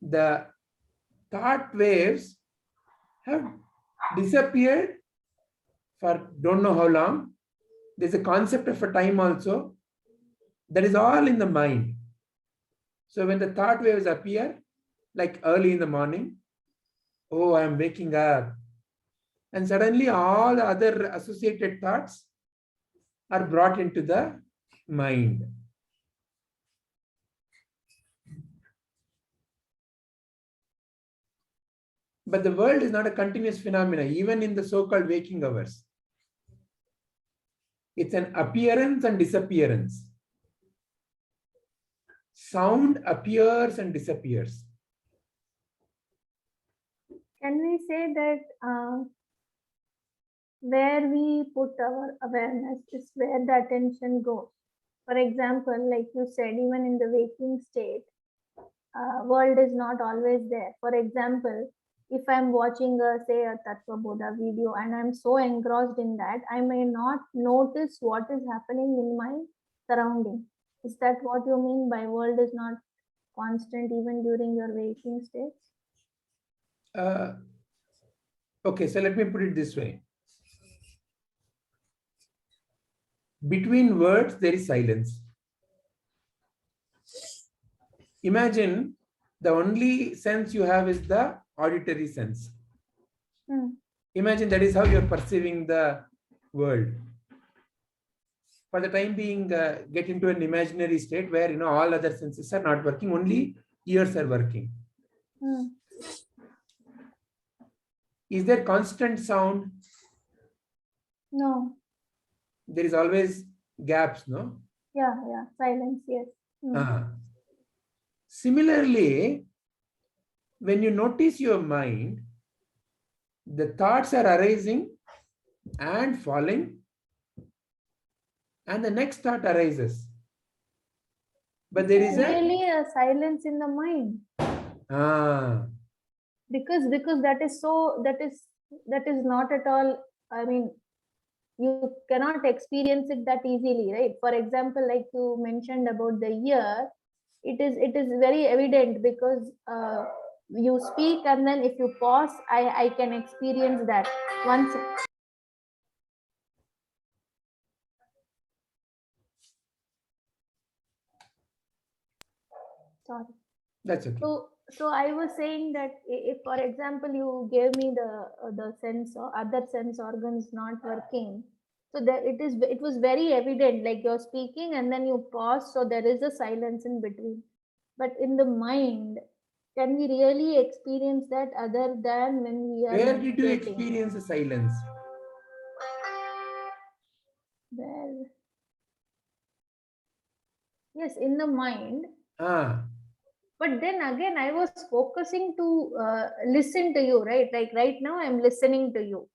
The thought waves have disappeared for don't know how long. There's a concept of a time also. That is all in the mind. So when the thought waves appear, like early in the morning, oh, I'm waking up. And suddenly all the other associated thoughts are brought into the mind. But the world is not a continuous phenomenon, even in the so-called waking hours. It's an appearance and disappearance. Sound appears and disappears. Can we say that where we put our awareness is where the attention goes? For example, like you said, even in the waking state, world is not always there. For example, if I'm watching a Tattva Bodha video and I'm so engrossed in that, I may not notice what is happening in my surrounding. Is that what you mean by world is not constant even during your waking states? Okay, so let me put it this way. Between words, there is silence. Imagine the only sense you have is the auditory sense. Imagine that is how you're perceiving the world. For the time being, get into an imaginary state where all other senses are not working, only ears are working. Is there constant sound? No. There is always gaps, no? Yeah, yeah. Silence, yes. Similarly, when you notice your mind, the thoughts are arising and falling, and the next thought arises. But there is Really a silence in the mind. Because that is so, that is not at all, I mean, you cannot experience it that easily, right? For example, like you mentioned about the ear, it is very evident because you speak and then if you pause, I can experience that once. Sorry. That's okay. So I was saying that if, for example, you gave me the sense or other sense organs not working, so that it was very evident, like you're speaking and then you pause, so there is a silence in between. But in the mind, can we really experience that other than when we are Where did you meditating? experience the silence? Well, yes, in the mind. But then again, I was focusing to listen to you, right? Like right now, I'm listening to you,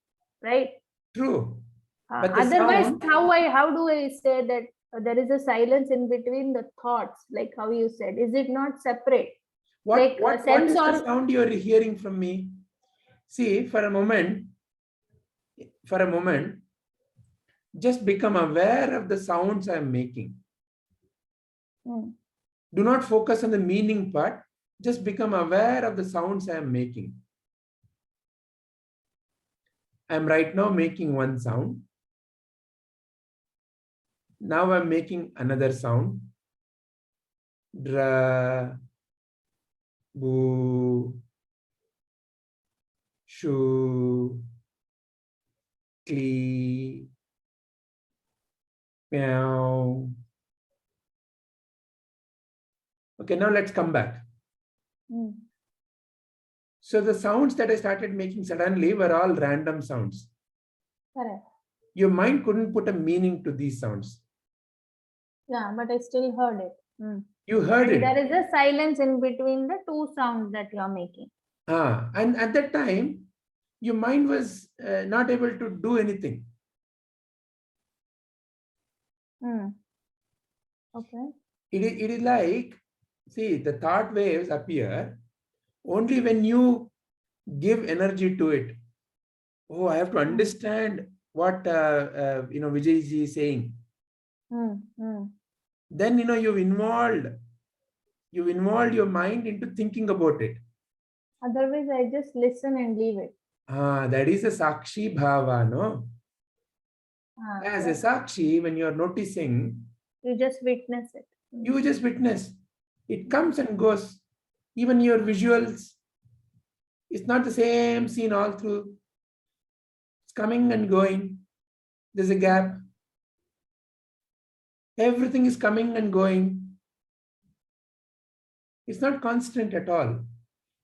right? True. But the Otherwise, sound, how do I say that there is a silence in between the thoughts, like how you said? Is it not separate? Like what sense is the or sound you are hearing from me? See, for a moment, just become aware of the sounds I'm making. Do not focus on the meaning part. Just become aware of the sounds I am making. I'm right now making one sound. Now I'm making another sound. Dra, bu, shu, kli, meow. Okay, now let's come back. So the sounds that I started making suddenly were all random sounds. correct. Your mind couldn't put a meaning to these sounds. Yeah, but I still heard it. You heard it. There is a silence in between the two sounds that you are making. And at that time, your mind was not able to do anything. Okay. It is like, see, the thought waves appear only when you give energy to it. Oh, I have to understand what Vijay ji is saying. Then you've involved your mind into thinking about it. Otherwise, I just listen and leave it. That is a sakshi bhava, no? As a sakshi, when you're noticing, you just witness it. You just witness. It comes and goes. Even your visuals, it's not the same scene all through. It's coming and going. There's a gap. Everything is coming and going. It's not constant at all.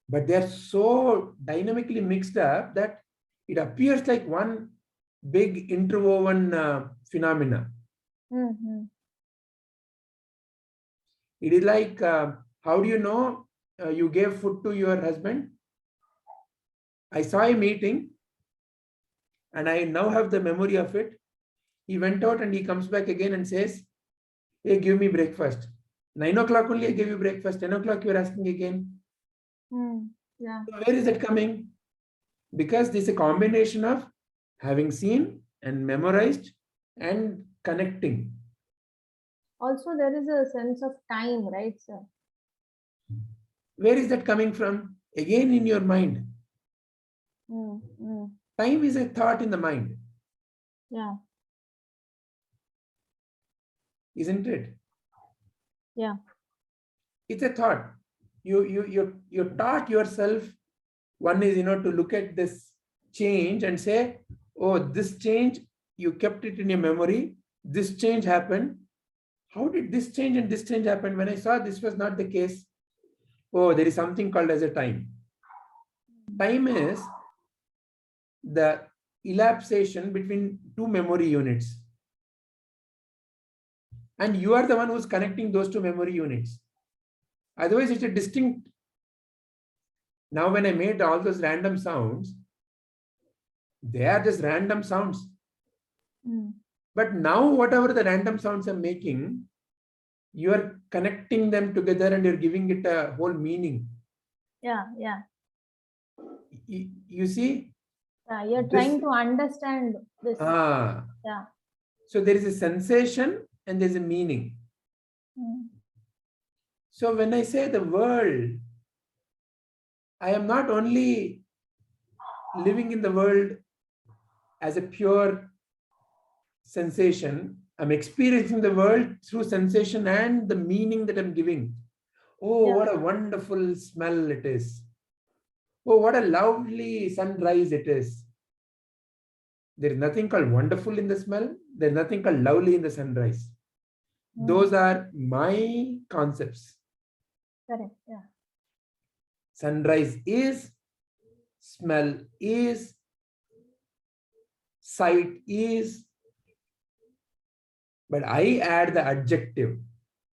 But they're so dynamically mixed up that it appears like one big interwoven phenomena. It is like, how do you know you gave food to your husband? I saw him eating and I now have the memory of it. He went out and he comes back again and says, hey, give me breakfast. 9 o'clock only I gave you breakfast. 10 o'clock you're asking again. Yeah. So where is it coming? Because this is a combination of having seen and memorized and connecting. Also, there is a sense of time, right, sir? Where is that coming from? Again, in your mind. Time is a thought in the mind. Yeah. Isn't it? Yeah. It's a thought. You taught yourself. One is, to look at this change and say, oh, this change, you kept it in your memory. This change happened. How did this change and this change happen? When I saw this was not the case. Oh, there is something called as a time. Time is the elapsation between two memory units. And you are the one who's connecting those two memory units. Otherwise, it's a distinct. Now, when I made all those random sounds, they are just random sounds. Mm. But now, whatever the random sounds I'm making, you are connecting them together and you're giving it a whole meaning. Yeah, yeah. You see? You're This- trying to understand this. Ah. Yeah. So there is a sensation and there's a meaning. Mm. So when I say the world, I am not only living in the world as a pure sensation, I'm experiencing the world through sensation and the meaning that I'm giving. Oh, Yeah. what a wonderful smell it is. Oh, what a lovely sunrise it is. There is nothing called wonderful in the smell. There's nothing called lovely in the sunrise. Mm. Those are my concepts. Correct. Yeah. Sunrise is, smell is, sight is, but I add the adjective.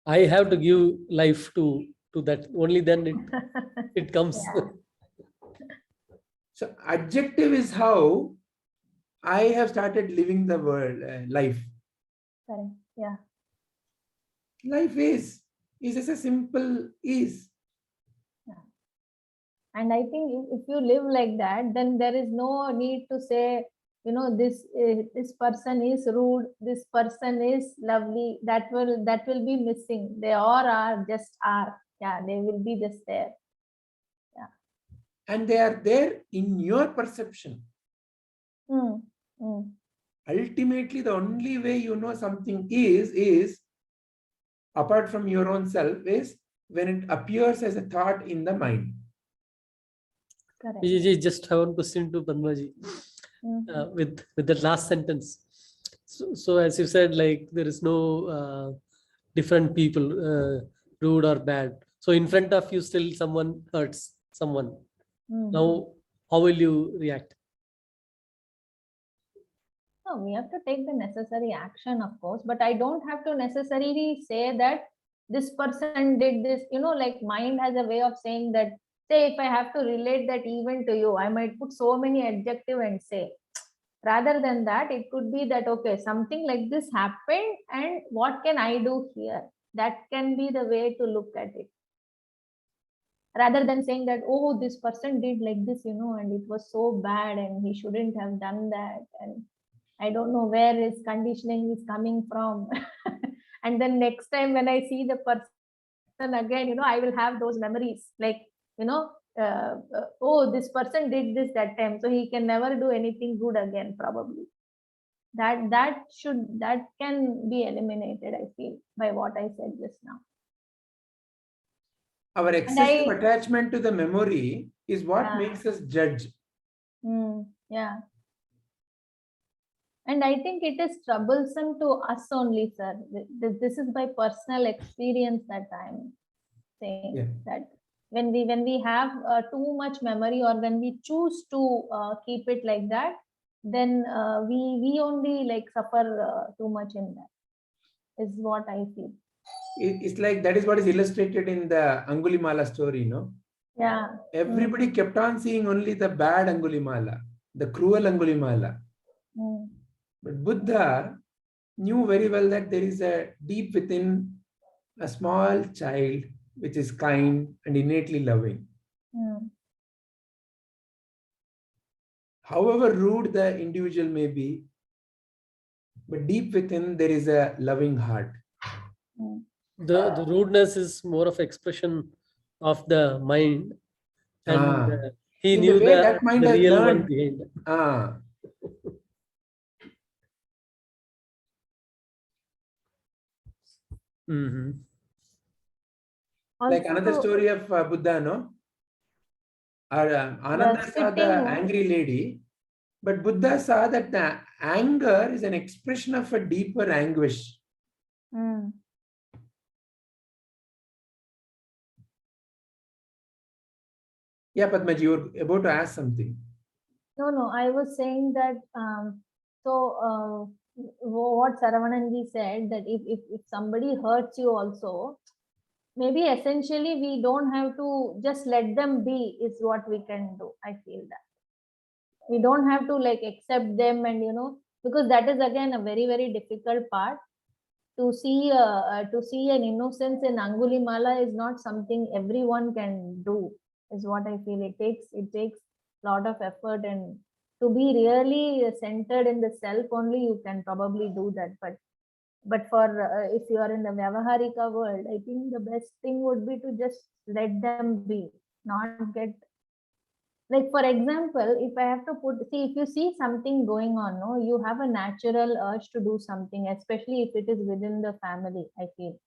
I have to give life to that. Only then it comes. Yeah. So adjective is how I have started living the world, life. Correct. Yeah. Life is just a simple is. And I think if you live like that, then there is no need to say, this person is rude, this person is lovely. That will be missing. They all are just are. Yeah, they will be just there. And they are there in your perception. Mm. Mm. Ultimately, the only way you know something is apart from your own self is when it appears as a thought in the mind. Correct. Vijay, just have one question to Padmaji. Mm. With that last sentence. So as you said, like there is no different people, rude or bad. So in front of you, still someone hurts someone. Mm. Now, how will you react? No, we have to take the necessary action, of course, but I don't have to necessarily say that this person did this. Like mind has a way of saying that, say, if I have to relate that event to you, I might put so many adjectives and say. Rather than that, it could be that, okay, something like this happened and what can I do here? That can be the way to look at it. Rather than saying that, oh, this person did like this, and it was so bad and he shouldn't have done that. And I don't know where his conditioning is coming from. And then next time when I see the person again, I will have those memories like, oh, this person did this that time, so he can never do anything good again, probably. That can be eliminated, I feel, by what I said just now. Our excessive attachment to the memory is what makes us judge. Yeah. And I think it is troublesome to us only, sir. This is by personal experience that I'm saying, that when we have too much memory, or when we choose to keep it like that, then we only like suffer too much in that, is what I feel. It's like that is what is illustrated in the Angulimala story, no? Yeah. Everybody kept on seeing only the bad Angulimala, the cruel Angulimala. But Buddha knew very well that there is a deep within a small child which is kind and innately loving. However rude the individual may be, but deep within there is a loving heart. The rudeness is more of expression of the mind, and he in knew the way that mind the has real learned. one behind. Like another story of Buddha, no? Ananda saw the angry lady, but Buddha saw that the anger is an expression of a deeper anguish. Yeah, Padmaji, you were about to ask something. No, I was saying that, what Saravanan said, that if somebody hurts you also, maybe essentially we don't have to just let them be, is what we can do. I feel that. We don't have to like accept them and, because that is again a very, very difficult part. To see an innocence in Angulimala is not something everyone can do, is what I feel. It takes a lot of effort, and to be really centered in the self only, you can probably do that. But for if you are in the Vyavaharika world, I think the best thing would be to just let them be, not get, like, for example, if I have to if you see something going on, no, you have a natural urge to do something, especially if it is within the family, I feel,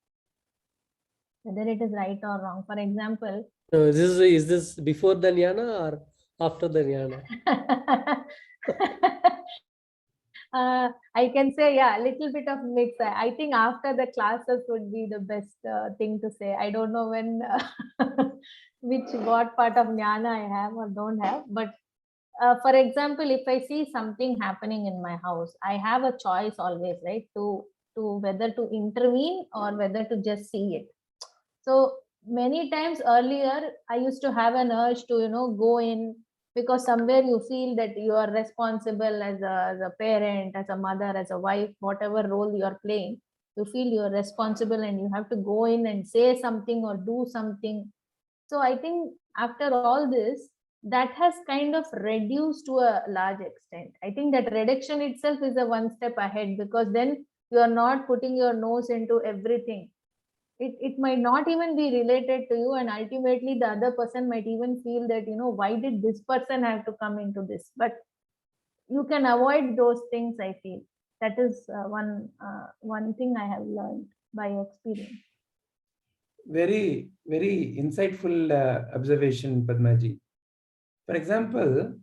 whether it is right or wrong. For example, is this before the jnana or after the jnana? I can say, yeah, a little bit of mix. I think after the classes would be the best thing to say. I don't know when, what part of jnana I have or don't have, but for example, if I see something happening in my house, I have a choice always, right? To whether to intervene or whether to just see it. So many times earlier, I used to have an urge to, go in, because somewhere you feel that you are responsible as a parent, as a mother, as a wife, whatever role you are playing. You feel you are responsible and you have to go in and say something or do something. So I think after all this, that has kind of reduced to a large extent. I think that reduction itself is a one step ahead, because then you are not putting your nose into everything. It might not even be related to you, and ultimately the other person might even feel that, why did this person have to come into this? But you can avoid those things, I feel. That is one thing I have learned by experience. Very, very insightful observation, Padmaji. For example,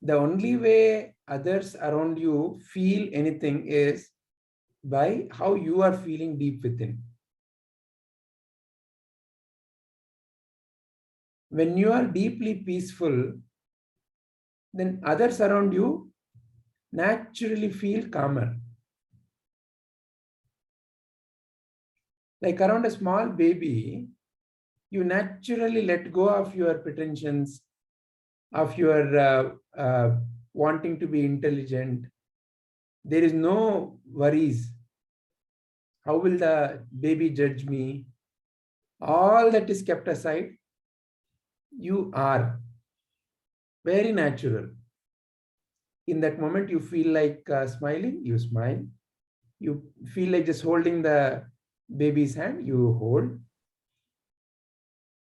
the only way others around you feel anything is by how you are feeling deep within. When you are deeply peaceful, then others around you naturally feel calmer. Like around a small baby, you naturally let go of your pretensions, of your wanting to be intelligent. There is no worries. How will the baby judge me? All that is kept aside. You are very natural. In that moment, you feel like smiling, you smile. You feel like just holding the baby's hand, you hold.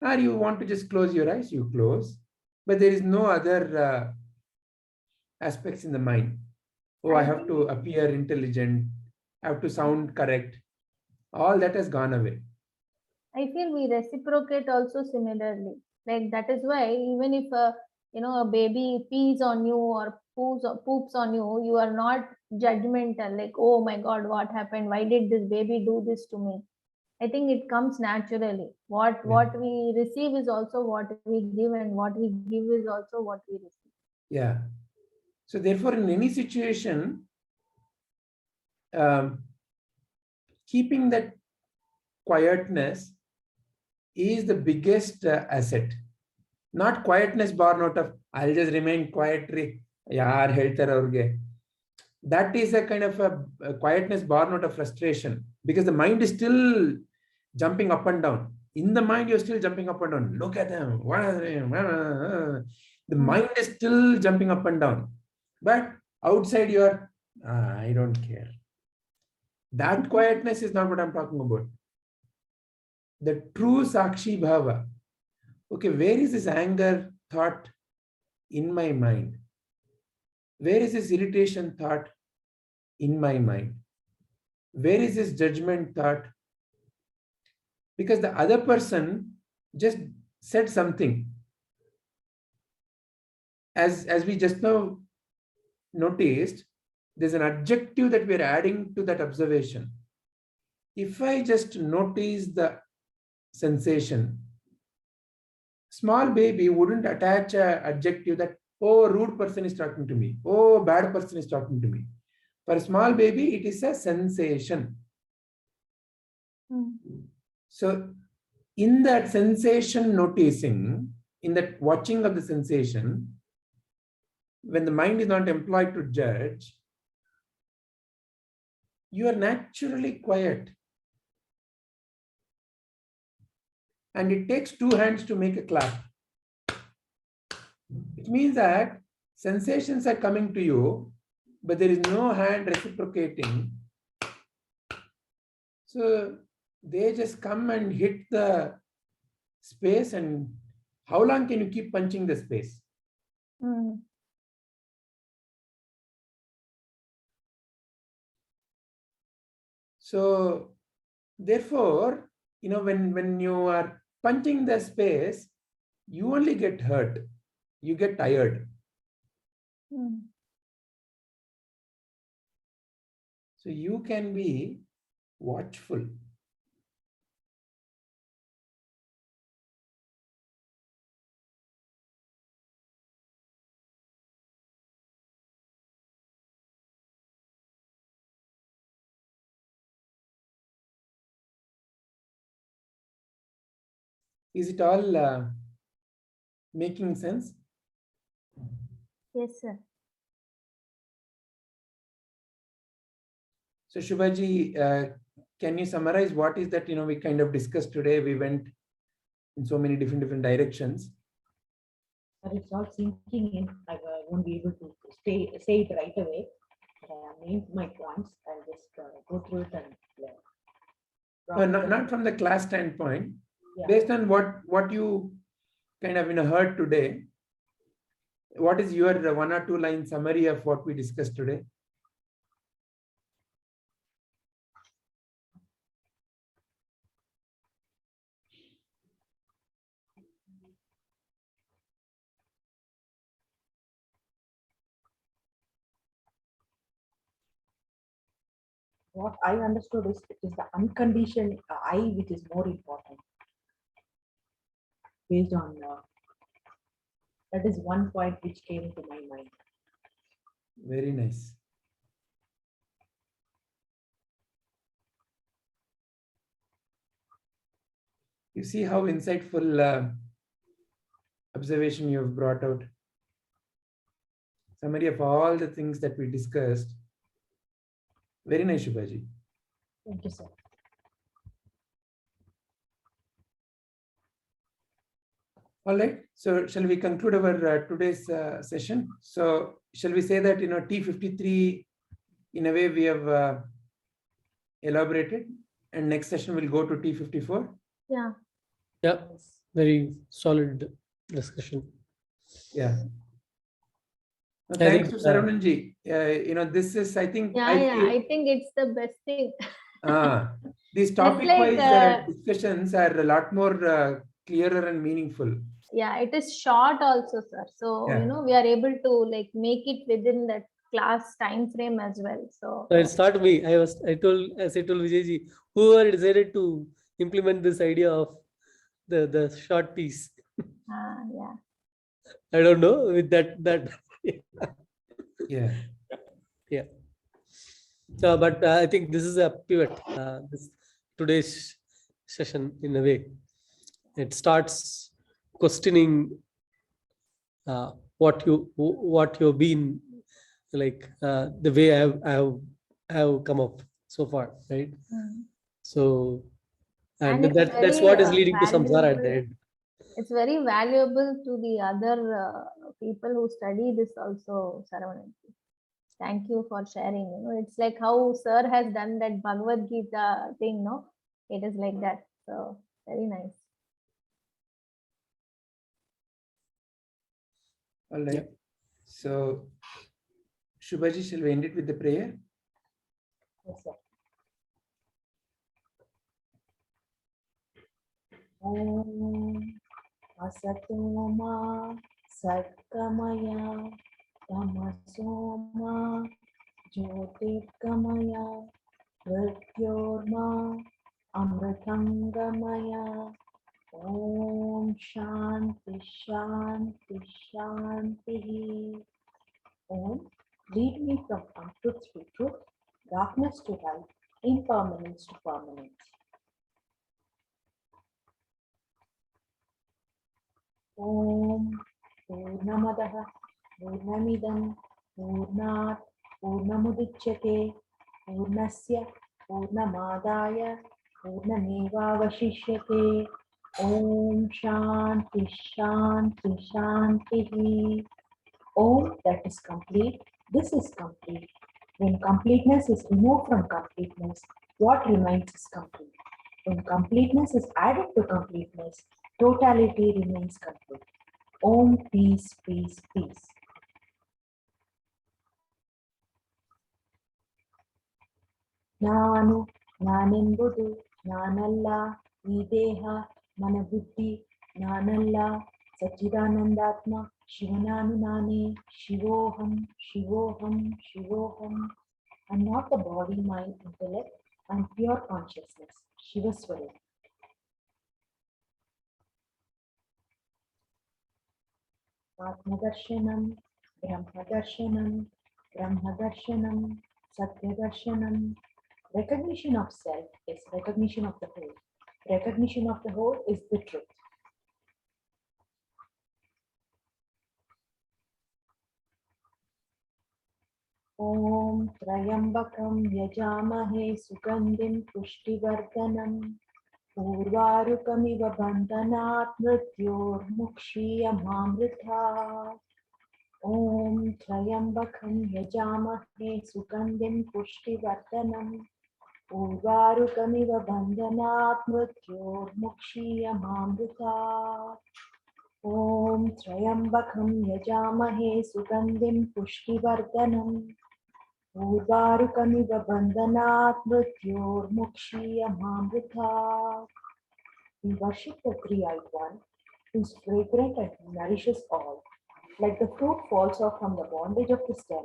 Or you want to just close your eyes, you close. But there is no other aspects in the mind. Oh, I have to appear intelligent, I have to sound correct. All that has gone away. I feel we reciprocate also similarly. Like that is why even if a baby pees on you or poops on you, you are not judgmental. Like, oh my God, what happened? Why did this baby do this to me? I think it comes naturally. What we receive is also what we give, and what we give is also what we receive. Yeah. So therefore, in any situation, keeping that quietness is the biggest asset. Not quietness born out of, I'll just remain quiet. Yaar helter aurge. That is a kind of a quietness born out of frustration, because the mind is still jumping up and down. In the mind, you're still jumping up and down. Look at them. The mind is still jumping up and down. But outside, you're, I don't care. That quietness is not what I'm talking about. The true Sakshi Bhava. Okay, where is this anger thought in my mind? Where is this irritation thought in my mind? Where is this judgment thought? Because the other person just said something. As we just now noticed, there's an adjective that we are adding to that observation. If I just notice the sensation, small baby wouldn't attach a adjective that, oh, rude person is talking to me, oh, bad person is talking to me. For a small baby, it is a sensation. So in that sensation noticing, in that watching of the sensation, when the mind is not employed to judge, you are naturally quiet. And it takes two hands to make a clap. It means that sensations are coming to you, but there is no hand reciprocating. So they just come and hit the space, and how long can you keep punching the space? So therefore, when you are punching the space, you only get hurt. You get tired. So you can be watchful. Is it all making sense? Yes, sir. So Shubhaji, can you summarize what is that we kind of discussed today? We went in so many different directions. But it's all sinking in. I won't be able to say it right away. But I have named my points. I'll just go through it and. Not from the class standpoint. Yeah. Based on what you kind of heard today, what is your 1 or 2 line summary of what we discussed today? What I understood is it is the unconditioned I which is more important. Based on that is one point which came to my mind. Very nice. You see how insightful observation you have brought out. Summary of all the things that we discussed. Very nice, Shubhaji. Thank you, sir. All right. So shall we conclude our today's session? So shall we say that T53 in a way we have elaborated, and next session we'll go to T54. Yeah. Yeah, very solid discussion. Yeah. No, I thanks think, to Saravanan-ji. This is, I think, I think it's the best thing. These topic-wise discussions are a lot more clearer and meaningful. Yeah, it is short also, sir. So we are able to make it within that class time frame as well. So it's not me. As I told Vijayji, whoever decided to implement this idea of the short piece. Yeah. I don't know with that. Yeah. Yeah. But I think this is a pivot. This today's session, in a way, it starts questioning what you've been like, the way I have come up so far, right? So, and that's what is leading to samsara at the end. It's very valuable to the other people who study this also, Saravanan. Thank you for sharing. It's like how sir has done that Bhagavad Gita thing, no? It is like that. So very nice. All right. Yep. So, Shubhaji, shall we end it with the prayer? Yes, sir. Om Asatoma Satkamaya Tamasoma Jyotirgamaya Mrityorma Amritangamaya Om Shanti Shanti Shanti. Om, lead me from untruth to truth, darkness to light, impermanence to permanence. Om Purnamadaha Purnamidam Purnat Purnamudichyate Purnasya Purnamadaya Purnamevavashishyate. Om Shanti Shanti Shanti. Om, that is complete. This is complete. When completeness is removed from completeness, what remains is complete. When completeness is added to completeness, totality remains complete. Om, peace, peace, peace. ನಾನು ನಾನೆಂಬುದು ನಾನಲ್ಲ, ಈ ದೇಹ ಮನ ಬುದ್ಧಿ ನಾನಲ್ಲ, ಸಚ್ಚಿದಾನಂದಾತ್ಮ ಶಿವನಾನು ನಾನೇ, ಶಿವೋಹಂ ಶಿವೋಹಂ ಶಿವೋಹಂ. I'm not the body, mind, intellect. I'm pure consciousness, Shiva Swarup. Atmadarshanam, Brahmadarshanam, Brahmadarshanam, Satyadarshanam. Recognition of self is recognition of the whole. Recognition of the whole is the truth. Om Trayambakam Yajamahe Sugandhim Pushtivardhanam Urvarukamiva Bandhanat Mrityor Mukshiyamamritha. Om Trayambakam Yajamahe Sugandhim Pushtivardhanam Urvarukamiva Bandhanat Mrityor Mukshiyamamritha. Om Trayambakam Yajamahe Sugandhim Pushtivardhanam Urvarukamiva Bandhanat Mrityor Mukshiyamamritha. We worship the three-eyed one, who is fragrant and nourishes all. Like the fruit falls off from the bondage of the stem,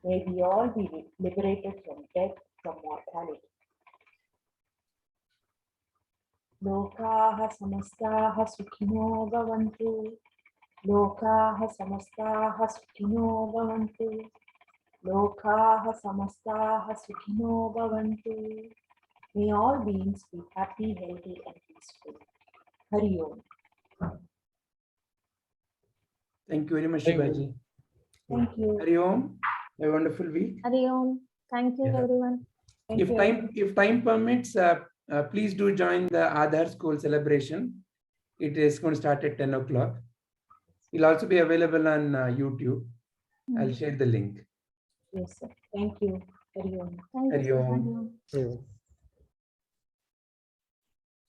may we all be liberated from death, from mortality. Lokaha samastaha sukhino bhavantu. Lokaha samastaha sukhino bhavantu. Lokaha samastaha sukhino bhavantu. May all beings be happy, healthy, and peaceful. Hari Om. Thank you very much, Thank you. Shivaji. Thank you. Hari Om. Have a wonderful week. Hari Om. Thank you, Yeah. everyone. Thank If you. time permits, please do join the Aadhar School celebration. It is going to start at 10 o'clock. It'll also be available on YouTube. I'll share the link. Yes, sir. Thank you. Hari Om. Thank you. Hari sir. Om. Hari Om. Yeah.